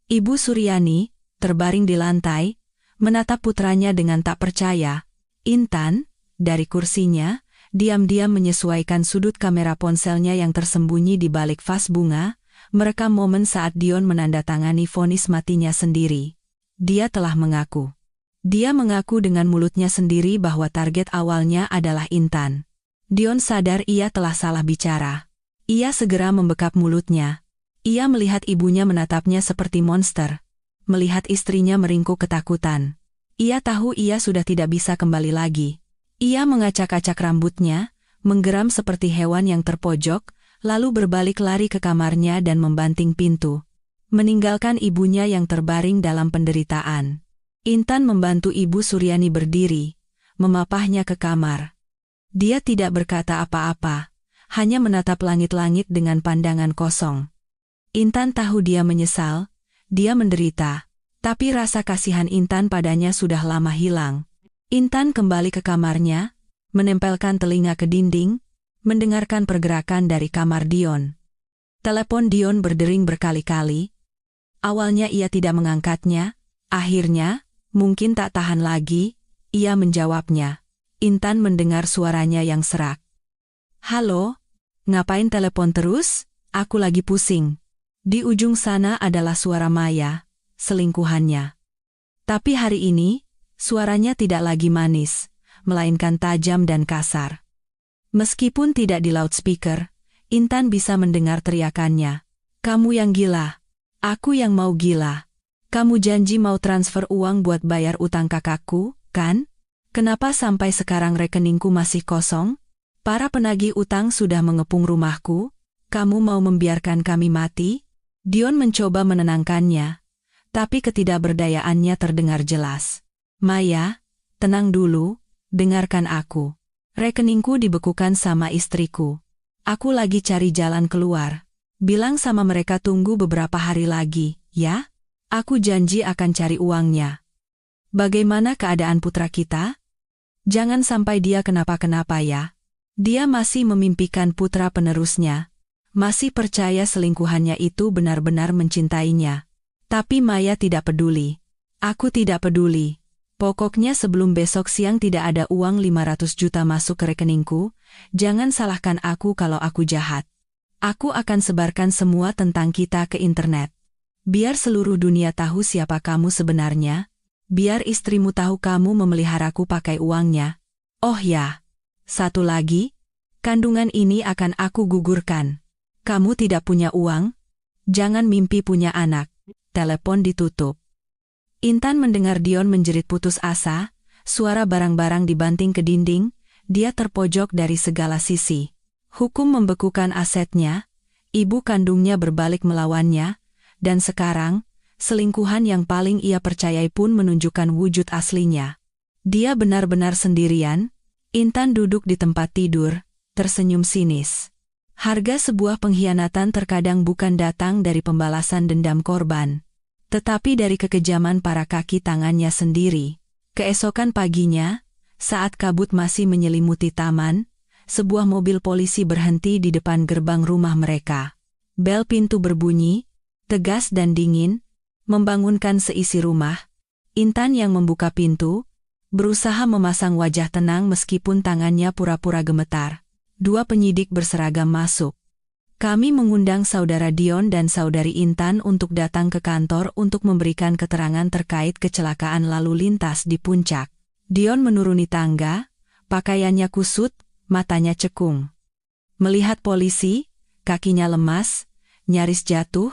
Ibu Suryani, terbaring di lantai, menatap putranya dengan tak percaya. Intan, dari kursinya, diam-diam menyesuaikan sudut kamera ponselnya yang tersembunyi di balik vas bunga, merekam momen saat Dion menandatangani vonis matinya sendiri. Dia telah mengaku. Dia mengaku dengan mulutnya sendiri bahwa target awalnya adalah Intan. Dion sadar ia telah salah bicara. Ia segera membekap mulutnya. Ia melihat ibunya menatapnya seperti monster. Melihat istrinya meringkuk ketakutan. Ia tahu ia sudah tidak bisa kembali lagi. Ia mengacak-acak rambutnya, menggeram seperti hewan yang terpojok, lalu berbalik lari ke kamarnya dan membanting pintu. Meninggalkan ibunya yang terbaring dalam penderitaan. Intan membantu Ibu Suryani berdiri, memapahnya ke kamar. Dia tidak berkata apa-apa, hanya menatap langit-langit dengan pandangan kosong. Intan tahu dia menyesal, dia menderita, tapi rasa kasihan Intan padanya sudah lama hilang. Intan kembali ke kamarnya, menempelkan telinga ke dinding, mendengarkan pergerakan dari kamar Dion. Telepon Dion berdering berkali-kali. Awalnya ia tidak mengangkatnya, akhirnya, mungkin tak tahan lagi, ia menjawabnya. Intan mendengar suaranya yang serak. "Halo, ngapain telepon terus? Aku lagi pusing." Di ujung sana adalah suara Maya, selingkuhannya. Tapi hari ini, suaranya tidak lagi manis, melainkan tajam dan kasar. Meskipun tidak di loudspeaker, Intan bisa mendengar teriakannya. "Kamu yang gila. Aku yang mau gila. Kamu janji mau transfer uang buat bayar utang kakakku, kan? Kenapa sampai sekarang rekeningku masih kosong? Para penagih utang sudah mengepung rumahku. Kamu mau membiarkan kami mati?" Dion mencoba menenangkannya, tapi ketidakberdayaannya terdengar jelas. "Maya, tenang dulu, dengarkan aku. Rekeningku dibekukan sama istriku. Aku lagi cari jalan keluar. Bilang sama mereka tunggu beberapa hari lagi, ya? Aku janji akan cari uangnya." "Bagaimana keadaan putra kita? Jangan sampai dia kenapa-kenapa ya." Dia masih memimpikan putra penerusnya. Masih percaya selingkuhannya itu benar-benar mencintainya. Tapi Maya tidak peduli. "Aku tidak peduli. Pokoknya sebelum besok siang tidak ada uang 500 juta masuk ke rekeningku, jangan salahkan aku kalau aku jahat. Aku akan sebarkan semua tentang kita ke internet. Biar seluruh dunia tahu siapa kamu sebenarnya. Biar istrimu tahu kamu memeliharaku pakai uangnya. Oh ya, satu lagi, kandungan ini akan aku gugurkan. Kamu tidak punya uang? Jangan mimpi punya anak." Telepon ditutup. Intan mendengar Dion menjerit putus asa, suara barang-barang dibanting ke dinding, dia terpojok dari segala sisi. Hukum membekukan asetnya, ibu kandungnya berbalik melawannya, dan sekarang, selingkuhan yang paling ia percayai pun menunjukkan wujud aslinya. Dia benar-benar sendirian. Intan duduk di tempat tidur, tersenyum sinis. Harga sebuah pengkhianatan terkadang bukan datang dari pembalasan dendam korban, tetapi dari kekejaman para kaki tangannya sendiri. Keesokan paginya, saat kabut masih menyelimuti taman, sebuah mobil polisi berhenti di depan gerbang rumah mereka. Bel pintu berbunyi, tegas dan dingin, membangunkan seisi rumah. Intan yang membuka pintu, berusaha memasang wajah tenang meskipun tangannya pura-pura gemetar. Dua penyidik berseragam masuk. "Kami mengundang Saudara Dion dan Saudari Intan untuk datang ke kantor untuk memberikan keterangan terkait kecelakaan lalu lintas di puncak." Dion menuruni tangga, pakaiannya kusut, matanya cekung. Melihat polisi, kakinya lemas, nyaris jatuh.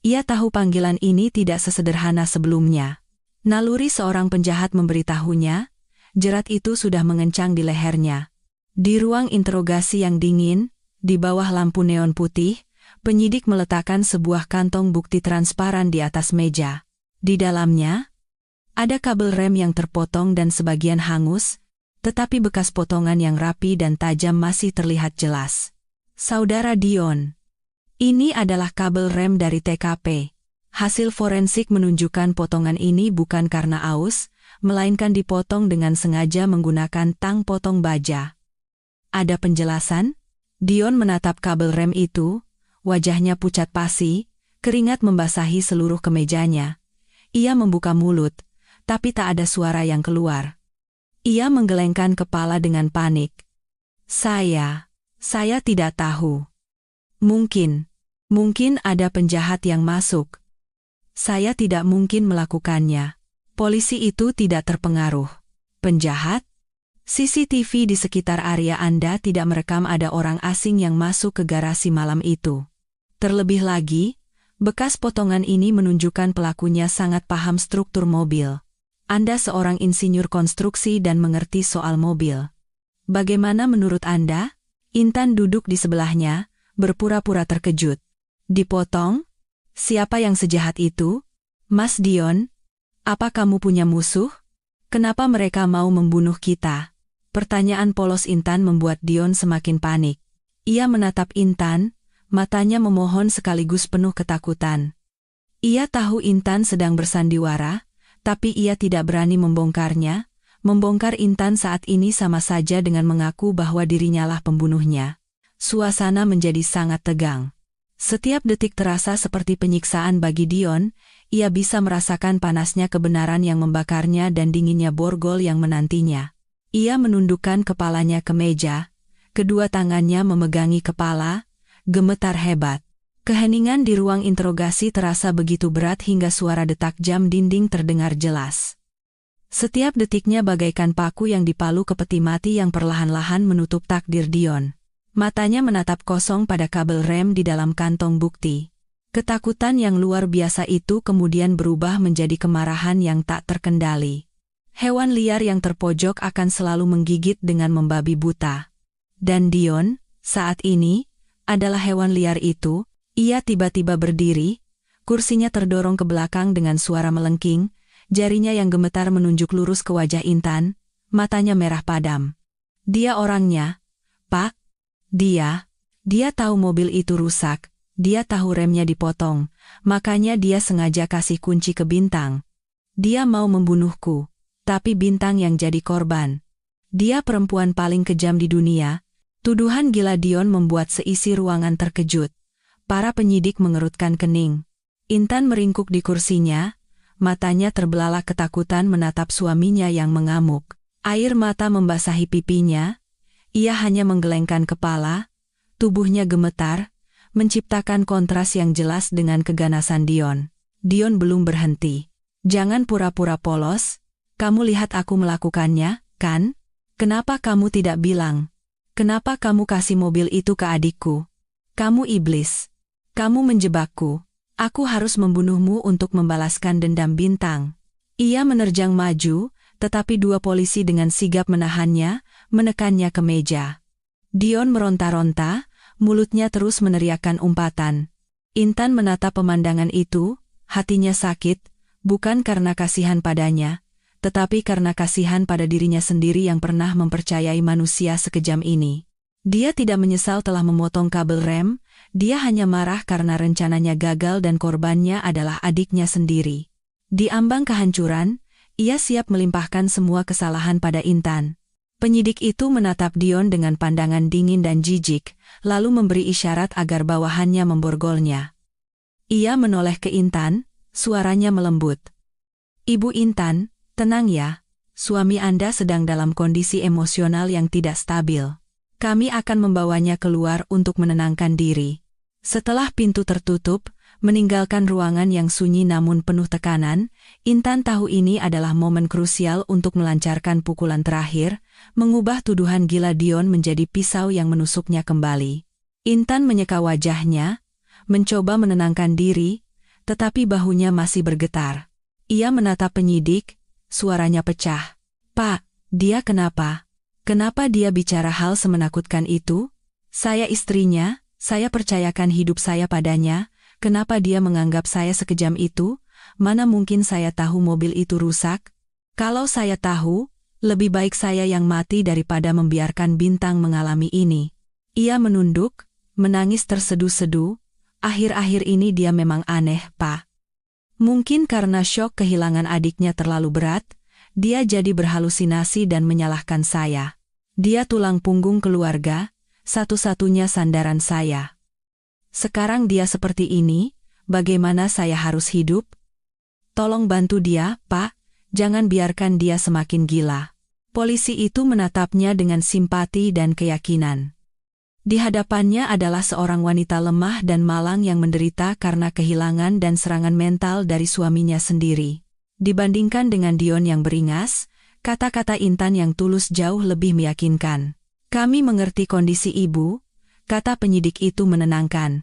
Ia tahu panggilan ini tidak sesederhana sebelumnya. Naluri seorang penjahat memberitahunya, jerat itu sudah mengencang di lehernya. Di ruang interogasi yang dingin, di bawah lampu neon putih, penyidik meletakkan sebuah kantong bukti transparan di atas meja. Di dalamnya, ada kabel rem yang terpotong dan sebagian hangus, tetapi bekas potongan yang rapi dan tajam masih terlihat jelas. "Saudara Dion, ini adalah kabel rem dari TKP. Hasil forensik menunjukkan potongan ini bukan karena aus, melainkan dipotong dengan sengaja menggunakan tang potong baja." "Ada penjelasan?" Dion menatap kabel rem itu, wajahnya pucat pasi, keringat membasahi seluruh kemejanya. Ia membuka mulut, tapi tak ada suara yang keluar. Ia menggelengkan kepala dengan panik. Saya tidak tahu." "Mungkin Mungkin ada penjahat yang masuk. Saya tidak mungkin melakukannya. Polisi itu tidak terpengaruh. Penjahat? CCTV di sekitar area Anda tidak merekam ada orang asing yang masuk ke garasi malam itu. Terlebih lagi, bekas potongan ini menunjukkan pelakunya sangat paham struktur mobil. Anda seorang insinyur konstruksi dan mengerti soal mobil. Bagaimana menurut Anda? Intan duduk di sebelahnya, berpura-pura terkejut. Dipotong? Siapa yang sejahat itu? Mas Dion? Apa kamu punya musuh? Kenapa mereka mau membunuh kita? Pertanyaan polos Intan membuat Dion semakin panik. Ia menatap Intan, matanya memohon sekaligus penuh ketakutan. Ia tahu Intan sedang bersandiwara, tapi ia tidak berani membongkarnya. Membongkar Intan saat ini sama saja dengan mengaku bahwa dirinyalah pembunuhnya. Suasana menjadi sangat tegang. Setiap detik terasa seperti penyiksaan bagi Dion. Ia bisa merasakan panasnya kebenaran yang membakarnya dan dinginnya borgol yang menantinya. Ia menundukkan kepalanya ke meja, kedua tangannya memegangi kepala, gemetar hebat. Keheningan di ruang interogasi terasa begitu berat hingga suara detak jam dinding terdengar jelas. Setiap detiknya bagaikan paku yang dipalu ke peti mati yang perlahan-lahan menutup takdir Dion. Matanya menatap kosong pada kabel rem di dalam kantong bukti. Ketakutan yang luar biasa itu kemudian berubah menjadi kemarahan yang tak terkendali. Hewan liar yang terpojok akan selalu menggigit dengan membabi buta. Dan Dion, saat ini, adalah hewan liar itu. Ia tiba-tiba berdiri, kursinya terdorong ke belakang dengan suara melengking, jarinya yang gemetar menunjuk lurus ke wajah Intan, matanya merah padam. Dia orangnya, Pak. Dia tahu mobil itu rusak, dia tahu remnya dipotong, makanya dia sengaja kasih kunci ke Bintang. Dia mau membunuhku, tapi Bintang yang jadi korban. Dia perempuan paling kejam di dunia. Tuduhan gila Dion membuat seisi ruangan terkejut. Para penyidik mengerutkan kening. Intan meringkuk di kursinya, matanya terbelalak ketakutan menatap suaminya yang mengamuk. Air mata membasahi pipinya. Ia hanya menggelengkan kepala, tubuhnya gemetar, menciptakan kontras yang jelas dengan keganasan Dion. Dion belum berhenti. Jangan pura-pura polos, kamu lihat aku melakukannya, kan? Kenapa kamu tidak bilang? Kenapa kamu kasih mobil itu ke adikku? Kamu iblis. Kamu menjebakku. Aku harus membunuhmu untuk membalaskan dendam Bintang. Ia menerjang maju, tetapi dua polisi dengan sigap menahannya, menekannya ke meja. Dion meronta-ronta, mulutnya terus meneriakkan umpatan. Intan menatap pemandangan itu, hatinya sakit, bukan karena kasihan padanya, tetapi karena kasihan pada dirinya sendiri yang pernah mempercayai manusia sekejam ini. Dia tidak menyesal telah memotong kabel rem, dia hanya marah karena rencananya gagal dan korbannya adalah adiknya sendiri. Di ambang kehancuran, ia siap melimpahkan semua kesalahan pada Intan. Penyidik itu menatap Dion dengan pandangan dingin dan jijik, lalu memberi isyarat agar bawahannya memborgolnya. Ia menoleh ke Intan, suaranya melembut. Ibu Intan, tenang ya, suami Anda sedang dalam kondisi emosional yang tidak stabil. Kami akan membawanya keluar untuk menenangkan diri. Setelah pintu tertutup, meninggalkan ruangan yang sunyi namun penuh tekanan, Intan tahu ini adalah momen krusial untuk melancarkan pukulan terakhir, mengubah tuduhan gila Dion menjadi pisau yang menusuknya kembali. Intan menyeka wajahnya, mencoba menenangkan diri, tetapi bahunya masih bergetar. Ia menatap penyidik, suaranya pecah. Pak, dia kenapa? Kenapa dia bicara hal semenakutkan itu? Saya istrinya, saya percayakan hidup saya padanya, kenapa dia menganggap saya sekejam itu? Mana mungkin saya tahu mobil itu rusak? Kalau saya tahu, lebih baik saya yang mati daripada membiarkan Bintang mengalami ini. Ia menunduk, menangis terseduh-seduh, akhir-akhir ini dia memang aneh, Pak. Mungkin karena syok kehilangan adiknya terlalu berat, dia jadi berhalusinasi dan menyalahkan saya. Dia tulang punggung keluarga, satu-satunya sandaran saya. Sekarang dia seperti ini, bagaimana saya harus hidup? Tolong bantu dia, Pak, jangan biarkan dia semakin gila. Polisi itu menatapnya dengan simpati dan keyakinan. Di hadapannya adalah seorang wanita lemah dan malang yang menderita karena kehilangan dan serangan mental dari suaminya sendiri. Dibandingkan dengan Dion yang beringas, kata-kata Intan yang tulus jauh lebih meyakinkan. "Kami mengerti kondisi ibu," kata penyidik itu menenangkan.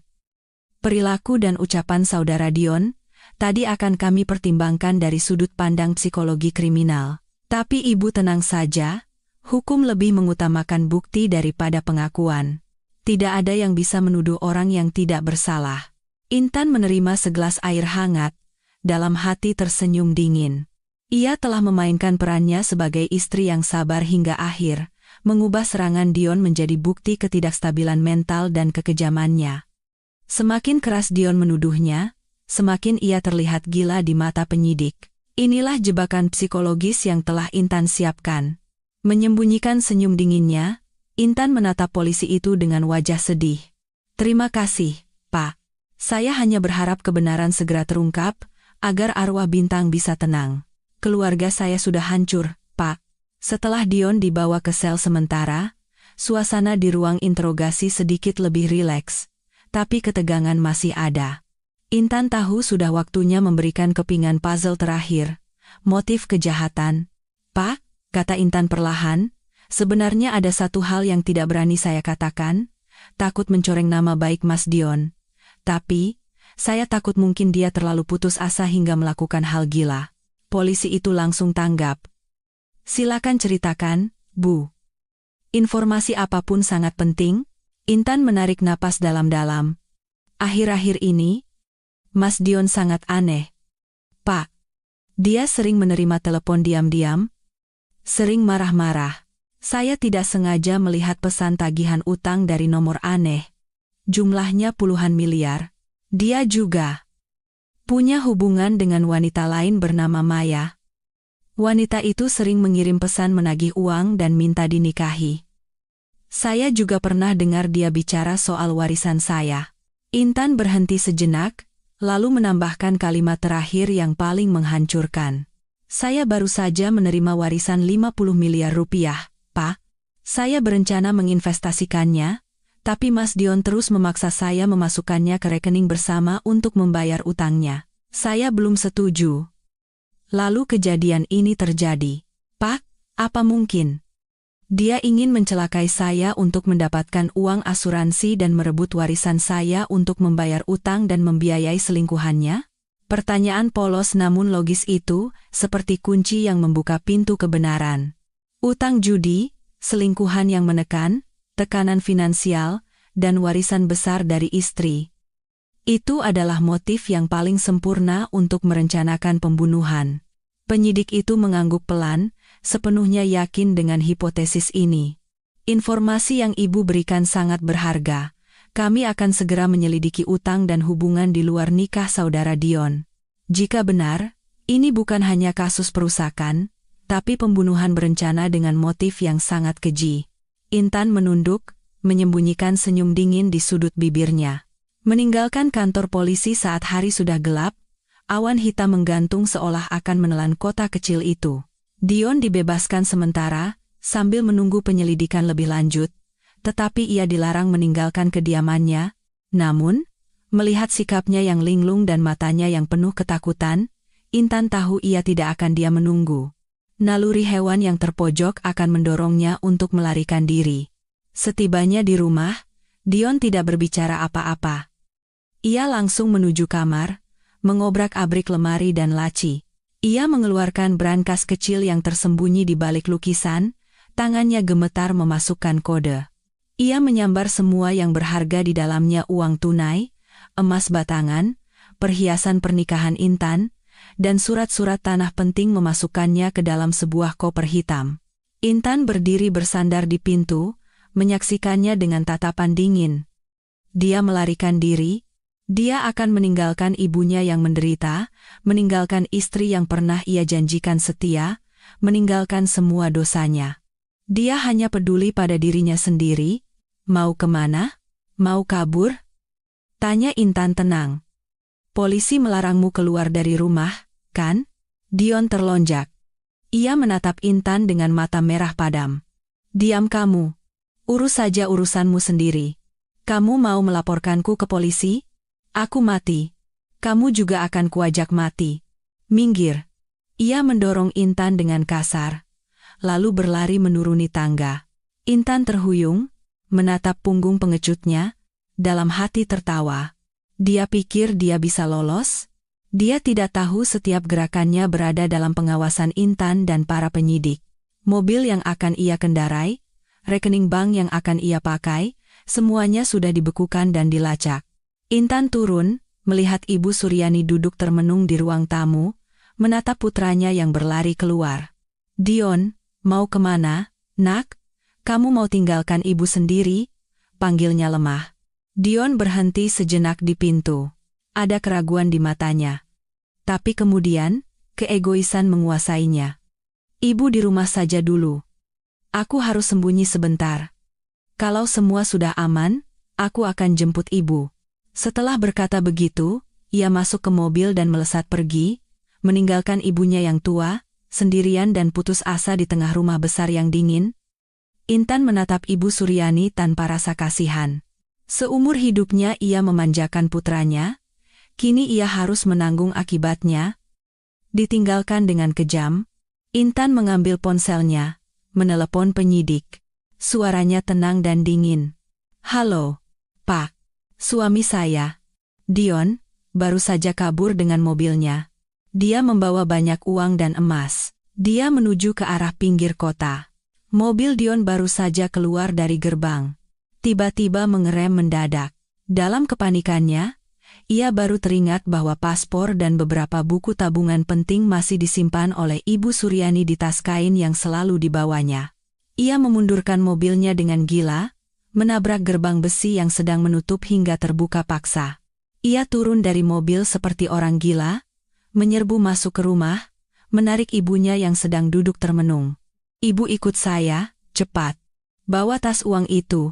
"Perilaku dan ucapan saudara Dion tadi akan kami pertimbangkan dari sudut pandang psikologi kriminal. Tapi ibu tenang saja, hukum lebih mengutamakan bukti daripada pengakuan. Tidak ada yang bisa menuduh orang yang tidak bersalah." Intan menerima segelas air hangat, dalam hati tersenyum dingin. Ia telah memainkan perannya sebagai istri yang sabar hingga akhir, mengubah serangan Dion menjadi bukti ketidakstabilan mental dan kekejamannya. Semakin keras Dion menuduhnya, semakin ia terlihat gila di mata penyidik. Inilah jebakan psikologis yang telah Intan siapkan. Menyembunyikan senyum dinginnya, Intan menatap polisi itu dengan wajah sedih. "Terima kasih, Pak. Saya hanya berharap kebenaran segera terungkap, agar arwah Bintang bisa tenang. Keluarga saya sudah hancur, Pak." Setelah Dion dibawa ke sel sementara, suasana di ruang interogasi sedikit lebih rileks, tapi ketegangan masih ada. Intan tahu sudah waktunya memberikan kepingan puzzle terakhir, motif kejahatan. "Pak," kata Intan perlahan, "sebenarnya ada satu hal yang tidak berani saya katakan, takut mencoreng nama baik Mas Dion. Tapi, saya takut mungkin dia terlalu putus asa hingga melakukan hal gila." Polisi itu langsung tanggap. "Silakan ceritakan, Bu. Informasi apapun sangat penting." Intan menarik napas dalam-dalam. "Akhir-akhir ini, Mas Dion sangat aneh, Pak. Dia sering menerima telepon diam-diam, sering marah-marah. Saya tidak sengaja melihat pesan tagihan utang dari nomor aneh. Jumlahnya puluhan miliar. Dia juga punya hubungan dengan wanita lain bernama Maya. Wanita itu sering mengirim pesan menagih uang dan minta dinikahi. Saya juga pernah dengar dia bicara soal warisan saya." Intan berhenti sejenak, lalu menambahkan kalimat terakhir yang paling menghancurkan. "Saya baru saja menerima warisan 50 miliar rupiah, Pak. Saya berencana menginvestasikannya, tapi Mas Dion terus memaksa saya memasukkannya ke rekening bersama untuk membayar utangnya. Saya belum setuju. Lalu kejadian ini terjadi. Pak, apa mungkin dia ingin mencelakai saya untuk mendapatkan uang asuransi dan merebut warisan saya untuk membayar utang dan membiayai selingkuhannya?" Pertanyaan polos namun logis itu, seperti kunci yang membuka pintu kebenaran. Utang judi, selingkuhan yang menekan, tekanan finansial, dan warisan besar dari istri. Itu adalah motif yang paling sempurna untuk merencanakan pembunuhan. Penyidik itu mengangguk pelan, sepenuhnya yakin dengan hipotesis ini. "Informasi yang Ibu berikan sangat berharga. Kami akan segera menyelidiki utang dan hubungan di luar nikah saudara Dion. Jika benar, ini bukan hanya kasus perusakan, tapi pembunuhan berencana dengan motif yang sangat keji." Intan menunduk, menyembunyikan senyum dingin di sudut bibirnya. Meninggalkan kantor polisi saat hari sudah gelap, awan hitam menggantung seolah akan menelan kota kecil itu. Dion dibebaskan sementara, sambil menunggu penyelidikan lebih lanjut, tetapi ia dilarang meninggalkan kediamannya. Namun, melihat sikapnya yang linglung dan matanya yang penuh ketakutan, Intan tahu ia tidak akan diam menunggu. Naluri hewan yang terpojok akan mendorongnya untuk melarikan diri. Setibanya di rumah, Dion tidak berbicara apa-apa. Ia langsung menuju kamar, mengobrak-abrik lemari dan laci. Ia mengeluarkan brankas kecil yang tersembunyi di balik lukisan, tangannya gemetar memasukkan kode. Ia menyambar semua yang berharga di dalamnya: uang tunai, emas batangan, perhiasan pernikahan Intan, dan surat-surat tanah penting, memasukkannya ke dalam sebuah koper hitam. Intan berdiri bersandar di pintu, menyaksikannya dengan tatapan dingin. Dia melarikan diri. Dia akan meninggalkan ibunya yang menderita, meninggalkan istri yang pernah ia janjikan setia, meninggalkan semua dosanya. Dia hanya peduli pada dirinya sendiri. Mau kemana? Mau kabur? Tanya Intan tenang. Polisi melarangmu keluar dari rumah, kan? Dion terlonjak. Ia menatap Intan dengan mata merah padam. Diam kamu. Urus saja urusanmu sendiri. Kamu mau melaporkanku ke polisi? Aku mati. Kamu juga akan kuajak mati. Minggir. Ia mendorong Intan dengan kasar, lalu berlari menuruni tangga. Intan terhuyung, menatap punggung pengecutnya, dalam hati tertawa. Dia pikir dia bisa lolos? Dia tidak tahu setiap gerakannya berada dalam pengawasan Intan dan para penyidik. Mobil yang akan ia kendarai, rekening bank yang akan ia pakai, semuanya sudah dibekukan dan dilacak. Intan turun, melihat Ibu Suryani duduk termenung di ruang tamu, menatap putranya yang berlari keluar. "Dion, mau kemana, nak? Kamu mau tinggalkan ibu sendiri?" panggilnya lemah. Dion berhenti sejenak di pintu. Ada keraguan di matanya. Tapi kemudian, keegoisan menguasainya. "Ibu di rumah saja dulu. Aku harus sembunyi sebentar. Kalau semua sudah aman, aku akan jemput ibu." Setelah berkata begitu, ia masuk ke mobil dan melesat pergi, meninggalkan ibunya yang tua, sendirian dan putus asa di tengah rumah besar yang dingin. Intan menatap Ibu Suryani tanpa rasa kasihan. Seumur hidupnya ia memanjakan putranya, kini ia harus menanggung akibatnya. Ditinggalkan dengan kejam, Intan mengambil ponselnya, menelepon penyidik. Suaranya tenang dan dingin. "Halo, Pak. Suami saya, Dion, baru saja kabur dengan mobilnya. Dia membawa banyak uang dan emas. Dia menuju ke arah pinggir kota." Mobil Dion baru saja keluar dari gerbang. Tiba-tiba mengerem mendadak. Dalam kepanikannya, ia baru teringat bahwa paspor dan beberapa buku tabungan penting masih disimpan oleh Ibu Suryani di tas kain yang selalu dibawanya. Ia memundurkan mobilnya dengan gila, menabrak gerbang besi yang sedang menutup hingga terbuka paksa. Ia turun dari mobil seperti orang gila, menyerbu masuk ke rumah, menarik ibunya yang sedang duduk termenung. "Ibu ikut saya, cepat. Bawa tas uang itu,"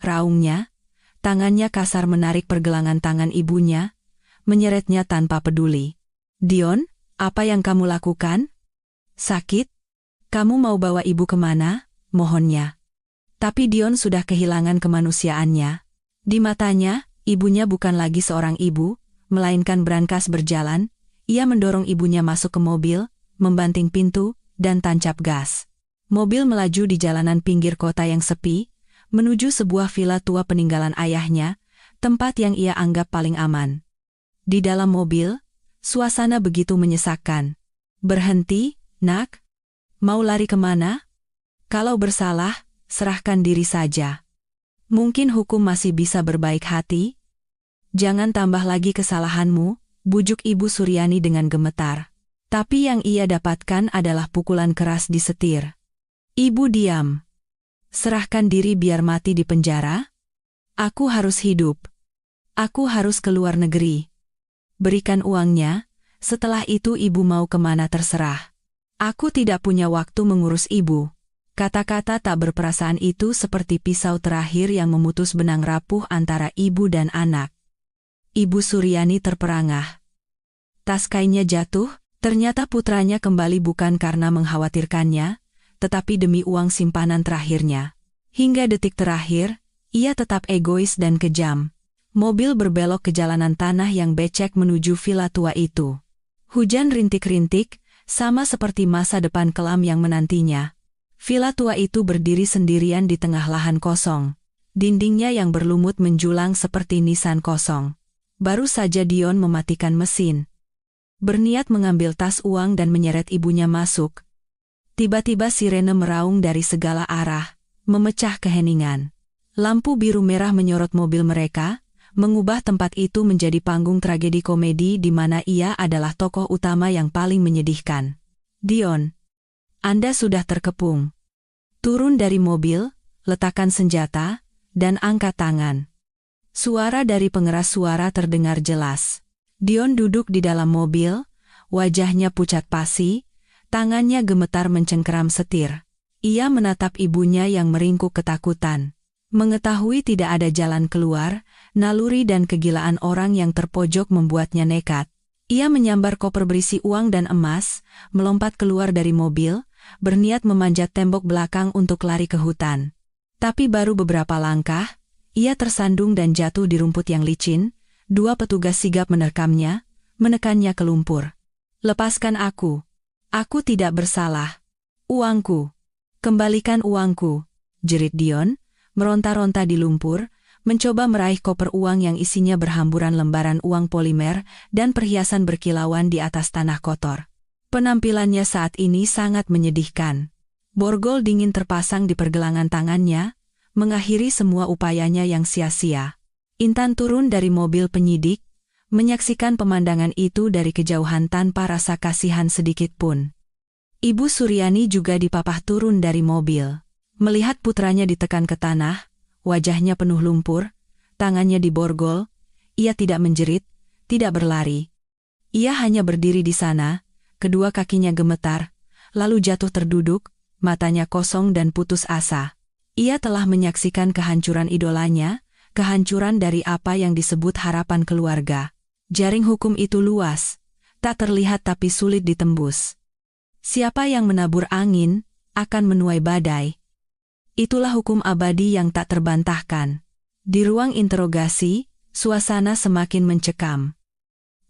raungnya. Tangannya kasar menarik pergelangan tangan ibunya, menyeretnya tanpa peduli. "Dion, apa yang kamu lakukan? Sakit? Kamu mau bawa ibu kemana?" mohonnya. Tapi Dion sudah kehilangan kemanusiaannya. Di matanya, ibunya bukan lagi seorang ibu, melainkan brankas berjalan. Ia mendorong ibunya masuk ke mobil, membanting pintu, dan tancap gas. Mobil melaju di jalanan pinggir kota yang sepi, menuju sebuah villa tua peninggalan ayahnya, tempat yang ia anggap paling aman. Di dalam mobil, suasana begitu menyesakkan. "Berhenti, nak. Mau lari kemana? Kalau bersalah, serahkan diri saja. Mungkin hukum masih bisa berbaik hati. Jangan tambah lagi kesalahanmu," bujuk Ibu Suryani dengan gemetar. Tapi yang ia dapatkan adalah pukulan keras di setir. "Ibu diam. Serahkan diri biar mati di penjara? Aku harus hidup. Aku harus ke luar negeri. Berikan uangnya, setelah itu ibu mau kemana terserah. Aku tidak punya waktu mengurus ibu." Kata-kata tak berperasaan itu seperti pisau terakhir yang memutus benang rapuh antara ibu dan anak. Ibu Suryani terperangah. Tas kainnya jatuh, ternyata putranya kembali bukan karena mengkhawatirkannya, tetapi demi uang simpanan terakhirnya. Hingga detik terakhir, ia tetap egois dan kejam. Mobil berbelok ke jalanan tanah yang becek menuju villa tua itu. Hujan rintik-rintik, sama seperti masa depan kelam yang menantinya. Villa tua itu berdiri sendirian di tengah lahan kosong. Dindingnya yang berlumut menjulang seperti nisan kosong. Baru saja Dion mematikan mesin. Berniat mengambil tas uang dan menyeret ibunya masuk. Tiba-tiba sirene meraung dari segala arah, memecah keheningan. Lampu biru merah menyorot mobil mereka, mengubah tempat itu menjadi panggung tragedi komedi di mana ia adalah tokoh utama yang paling menyedihkan. "Dion, Anda sudah terkepung. Turun dari mobil, letakkan senjata, dan angkat tangan." Suara dari pengeras suara terdengar jelas. Dion duduk di dalam mobil, wajahnya pucat pasi, tangannya gemetar mencengkeram setir. Ia menatap ibunya yang meringkuk ketakutan. Mengetahui tidak ada jalan keluar, naluri dan kegilaan orang yang terpojok membuatnya nekat. Ia menyambar koper berisi uang dan emas, melompat keluar dari mobil, berniat memanjat tembok belakang untuk lari ke hutan. Tapi baru beberapa langkah, ia tersandung dan jatuh di rumput yang licin. 2 petugas sigap menerkamnya, menekannya ke lumpur. "Lepaskan aku. Aku tidak bersalah. Uangku. Kembalikan uangku," jerit Dion, meronta-ronta di lumpur, mencoba meraih koper uang yang isinya berhamburan lembaran uang polimer dan perhiasan berkilauan di atas tanah kotor. Penampilannya saat ini sangat menyedihkan. Borgol dingin terpasang di pergelangan tangannya, mengakhiri semua upayanya yang sia-sia. Intan turun dari mobil penyidik, menyaksikan pemandangan itu dari kejauhan tanpa rasa kasihan sedikit pun. Ibu Suryani juga dipapah turun dari mobil. Melihat putranya ditekan ke tanah, wajahnya penuh lumpur, tangannya diborgol, ia tidak menjerit, tidak berlari. Ia hanya berdiri di sana, kedua kakinya gemetar, lalu jatuh terduduk, matanya kosong dan putus asa. Ia telah menyaksikan kehancuran idolanya, kehancuran dari apa yang disebut harapan keluarga. Jaring hukum itu luas, tak terlihat tapi sulit ditembus. Siapa yang menabur angin, akan menuai badai. Itulah hukum abadi yang tak terbantahkan. Di ruang interogasi, suasana semakin mencekam.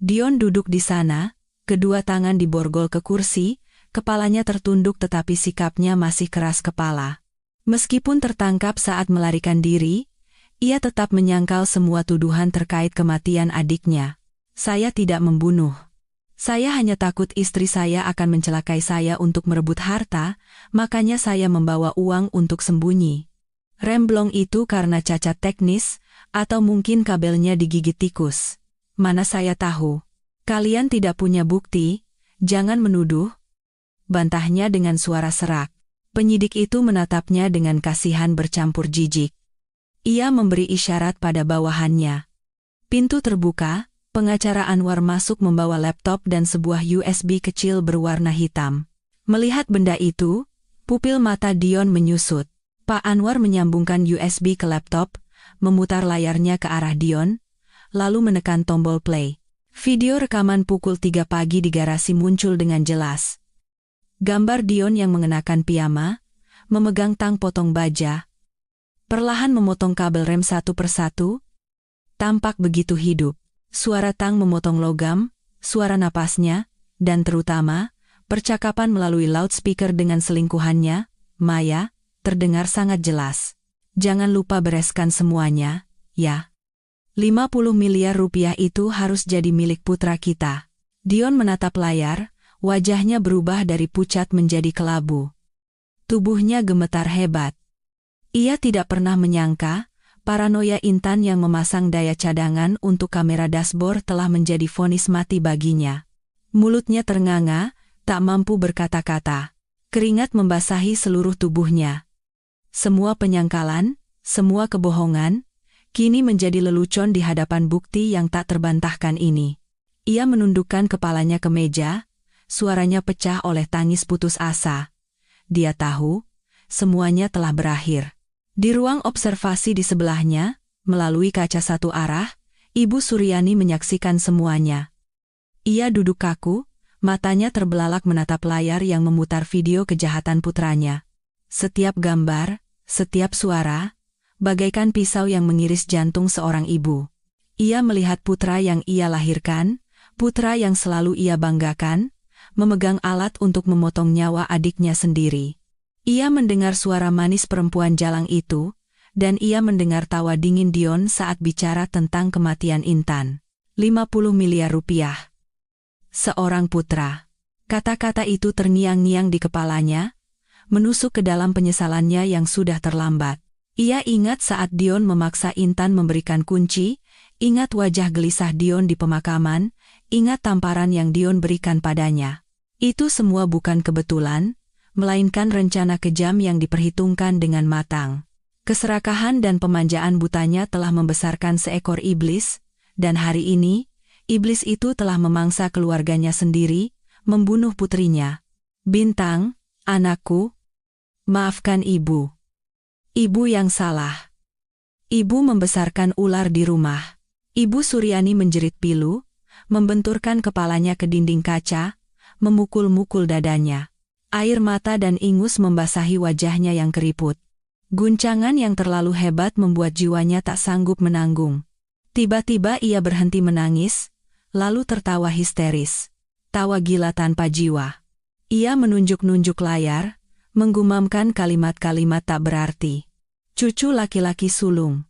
Dion duduk di sana, kedua tangan diborgol ke kursi, kepalanya tertunduk tetapi sikapnya masih keras kepala. Meskipun tertangkap saat melarikan diri, ia tetap menyangkal semua tuduhan terkait kematian adiknya. "Saya tidak membunuh. Saya hanya takut istri saya akan mencelakai saya untuk merebut harta, makanya saya membawa uang untuk sembunyi. Remblong itu karena cacat teknis, atau mungkin kabelnya digigit tikus. Mana saya tahu. Kalian tidak punya bukti, jangan menuduh," bantahnya dengan suara serak. Penyidik itu menatapnya dengan kasihan bercampur jijik. Ia memberi isyarat pada bawahannya. Pintu terbuka, pengacara Anwar masuk membawa laptop dan sebuah USB kecil berwarna hitam. Melihat benda itu, pupil mata Dion menyusut. Pak Anwar menyambungkan USB ke laptop, memutar layarnya ke arah Dion, lalu menekan tombol play. Video rekaman pukul 3 pagi di garasi muncul dengan jelas. Gambar Dion yang mengenakan piyama, memegang tang potong baja, perlahan memotong kabel rem satu persatu, tampak begitu hidup. Suara tang memotong logam, suara napasnya, dan terutama, percakapan melalui loudspeaker dengan selingkuhannya, Maya, terdengar sangat jelas. "Jangan lupa bereskan semuanya, ya. 50 miliar rupiah itu harus jadi milik putra kita." Dion menatap layar, wajahnya berubah dari pucat menjadi kelabu. Tubuhnya gemetar hebat. Ia tidak pernah menyangka, paranoia Intan yang memasang daya cadangan untuk kamera dashboard telah menjadi vonis mati baginya. Mulutnya ternganga, tak mampu berkata-kata. Keringat membasahi seluruh tubuhnya. Semua penyangkalan, semua kebohongan, kini menjadi lelucon di hadapan bukti yang tak terbantahkan ini. Ia menundukkan kepalanya ke meja, suaranya pecah oleh tangis putus asa. Dia tahu, semuanya telah berakhir. Di ruang observasi di sebelahnya, melalui kaca satu arah, Ibu Suryani menyaksikan semuanya. Ia duduk kaku, matanya terbelalak menatap layar yang memutar video kejahatan putranya. Setiap gambar, setiap suara, bagaikan pisau yang mengiris jantung seorang ibu. Ia melihat putra yang ia lahirkan, putra yang selalu ia banggakan, memegang alat untuk memotong nyawa adiknya sendiri. Ia mendengar suara manis perempuan jalang itu, dan ia mendengar tawa dingin Dion saat bicara tentang kematian Intan. 50 miliar rupiah. Seorang putra. Kata-kata itu terngiang-ngiang di kepalanya, menusuk ke dalam penyesalannya yang sudah terlambat. Ia ingat saat Dion memaksa Intan memberikan kunci, ingat wajah gelisah Dion di pemakaman, ingat tamparan yang Dion berikan padanya. Itu semua bukan kebetulan, melainkan rencana kejam yang diperhitungkan dengan matang. Keserakahan dan pemanjaan butanya telah membesarkan seekor iblis, dan hari ini, iblis itu telah memangsa keluarganya sendiri, membunuh putrinya. "Bintang, anakku, maafkan ibu. Ibu yang salah. Ibu membesarkan ular di rumah." Ibu Suryani menjerit pilu, membenturkan kepalanya ke dinding kaca, memukul-mukul dadanya. Air mata dan ingus membasahi wajahnya yang keriput. Guncangan yang terlalu hebat membuat jiwanya tak sanggup menanggung. Tiba-tiba ia berhenti menangis, lalu tertawa histeris. Tawa gila tanpa jiwa. Ia menunjuk-nunjuk layar, menggumamkan kalimat-kalimat tak berarti. Cucu laki-laki sulung.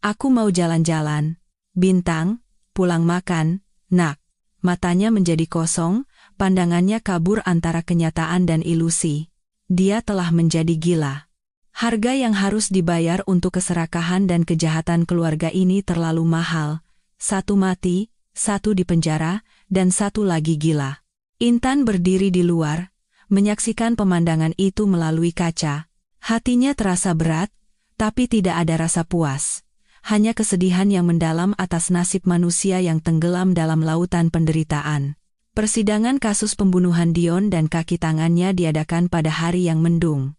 Aku mau jalan-jalan. Bintang, pulang makan, nak. Matanya menjadi kosong, pandangannya kabur antara kenyataan dan ilusi. Dia telah menjadi gila. Harga yang harus dibayar untuk keserakahan dan kejahatan keluarga ini terlalu mahal. Satu mati, satu di penjara, dan satu lagi gila. Intan berdiri di luar, menyaksikan pemandangan itu melalui kaca. Hatinya terasa berat, tapi tidak ada rasa puas. Hanya kesedihan yang mendalam atas nasib manusia yang tenggelam dalam lautan penderitaan. Persidangan kasus pembunuhan Dion dan kaki tangannya diadakan pada hari yang mendung.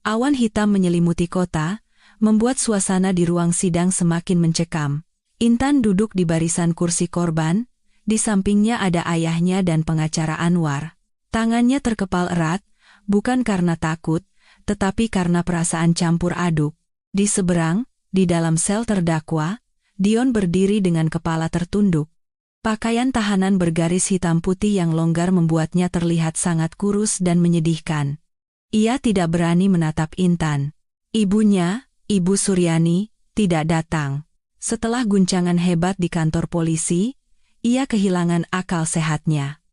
Awan hitam menyelimuti kota, membuat suasana di ruang sidang semakin mencekam. Intan duduk di barisan kursi korban, di sampingnya ada ayahnya dan pengacara Anwar. Tangannya terkepal erat, bukan karena takut, tetapi karena perasaan campur aduk. Di seberang, di dalam sel terdakwa, Dion berdiri dengan kepala tertunduk. Pakaian tahanan bergaris hitam putih yang longgar membuatnya terlihat sangat kurus dan menyedihkan. Ia tidak berani menatap Intan. Ibunya, Ibu Suryani, tidak datang. Setelah guncangan hebat di kantor polisi, ia kehilangan akal sehatnya.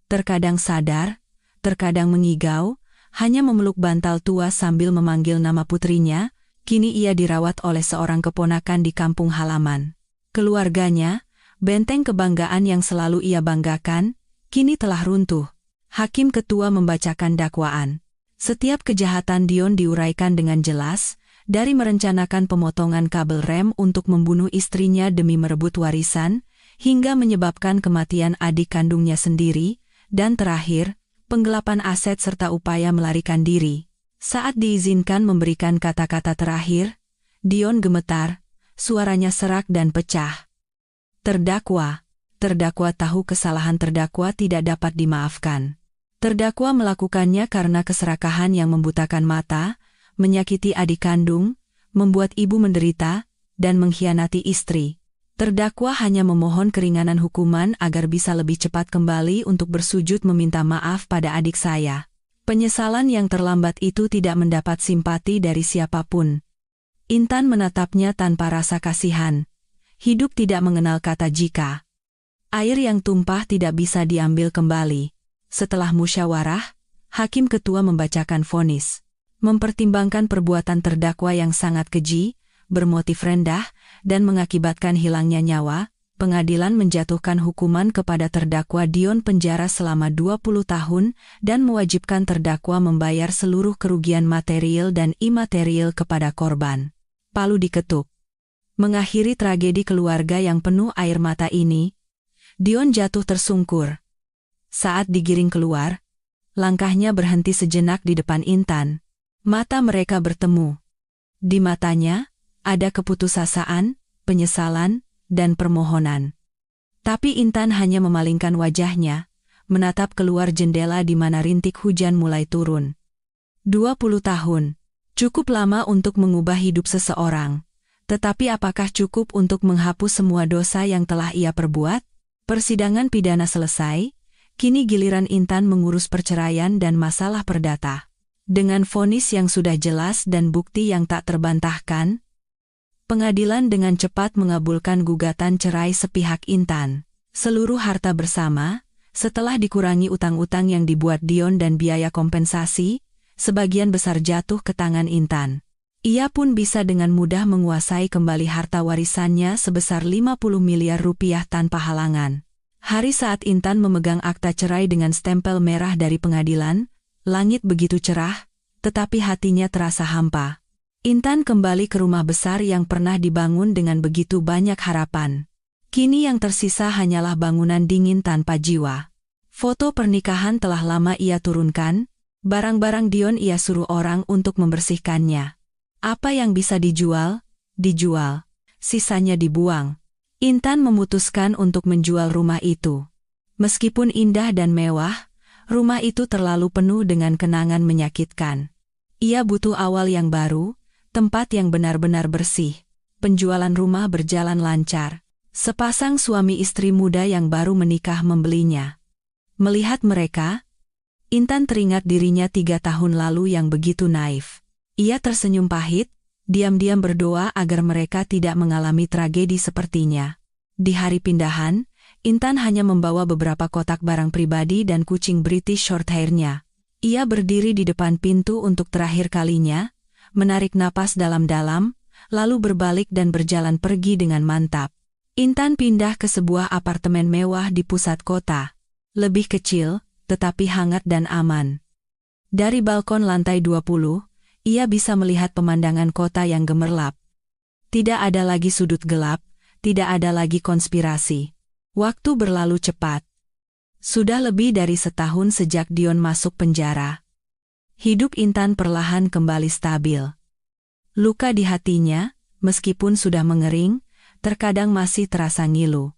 Terkadang sadar, terkadang mengigau, hanya memeluk bantal tua sambil memanggil nama putrinya. Kini ia dirawat oleh seorang keponakan di kampung halaman. Keluarganya, benteng kebanggaan yang selalu ia banggakan, kini telah runtuh. Hakim ketua membacakan dakwaan. Setiap kejahatan Dion diuraikan dengan jelas, dari merencanakan pemotongan kabel rem untuk membunuh istrinya demi merebut warisan, hingga menyebabkan kematian adik kandungnya sendiri, dan terakhir, penggelapan aset serta upaya melarikan diri. Saat diizinkan memberikan kata-kata terakhir, Dion gemetar, suaranya serak dan pecah. Terdakwa tahu kesalahan terdakwa tidak dapat dimaafkan. Terdakwa melakukannya karena keserakahan yang membutakan mata, menyakiti adik kandung, membuat ibu menderita, dan mengkhianati istri. Terdakwa hanya memohon keringanan hukuman agar bisa lebih cepat kembali untuk bersujud meminta maaf pada adik saya. Penyesalan yang terlambat itu tidak mendapat simpati dari siapapun. Intan menatapnya tanpa rasa kasihan. Hidup tidak mengenal kata jika. Air yang tumpah tidak bisa diambil kembali. Setelah musyawarah, hakim ketua membacakan vonis. Mempertimbangkan perbuatan terdakwa yang sangat keji, bermotif rendah, dan mengakibatkan hilangnya nyawa, pengadilan menjatuhkan hukuman kepada terdakwa Dion penjara selama 20 tahun dan mewajibkan terdakwa membayar seluruh kerugian material dan imaterial kepada korban. Palu diketuk. Mengakhiri tragedi keluarga yang penuh air mata ini, Dion jatuh tersungkur. Saat digiring keluar, langkahnya berhenti sejenak di depan Intan. Mata mereka bertemu. Di matanya, ada keputusasaan, penyesalan, dan permohonan. Tapi Intan hanya memalingkan wajahnya, menatap keluar jendela di mana rintik hujan mulai turun. 20 tahun. Cukup lama untuk mengubah hidup seseorang. Tetapi apakah cukup untuk menghapus semua dosa yang telah ia perbuat? Persidangan pidana selesai. Kini giliran Intan mengurus perceraian dan masalah perdata. Dengan vonis yang sudah jelas dan bukti yang tak terbantahkan, pengadilan dengan cepat mengabulkan gugatan cerai sepihak Intan. Seluruh harta bersama, setelah dikurangi utang-utang yang dibuat Dion dan biaya kompensasi, sebagian besar jatuh ke tangan Intan. Ia pun bisa dengan mudah menguasai kembali harta warisannya sebesar 50 miliar rupiah tanpa halangan. Hari saat Intan memegang akta cerai dengan stempel merah dari pengadilan, langit begitu cerah, tetapi hatinya terasa hampa. Intan kembali ke rumah besar yang pernah dibangun dengan begitu banyak harapan. Kini yang tersisa hanyalah bangunan dingin tanpa jiwa. Foto pernikahan telah lama ia turunkan, barang-barang Dion ia suruh orang untuk membersihkannya. Apa yang bisa dijual, dijual. Sisanya dibuang. Intan memutuskan untuk menjual rumah itu. Meskipun indah dan mewah, rumah itu terlalu penuh dengan kenangan menyakitkan. Ia butuh awal yang baru, tempat yang benar-benar bersih. Penjualan rumah berjalan lancar. Sepasang suami istri muda yang baru menikah membelinya. Melihat mereka, Intan teringat dirinya 3 tahun lalu yang begitu naif. Ia tersenyum pahit, diam-diam berdoa agar mereka tidak mengalami tragedi sepertinya. Di hari pindahan, Intan hanya membawa beberapa kotak barang pribadi dan kucing British Shorthair-nya. Ia berdiri di depan pintu untuk terakhir kalinya, menarik napas dalam-dalam, lalu berbalik dan berjalan pergi dengan mantap. Intan pindah ke sebuah apartemen mewah di pusat kota. Lebih kecil, tetapi hangat dan aman. Dari balkon lantai 20, ia bisa melihat pemandangan kota yang gemerlap. Tidak ada lagi sudut gelap, tidak ada lagi konspirasi. Waktu berlalu cepat. Sudah lebih dari setahun sejak Dion masuk penjara. Hidup Intan perlahan kembali stabil. Luka di hatinya, meskipun sudah mengering, terkadang masih terasa ngilu.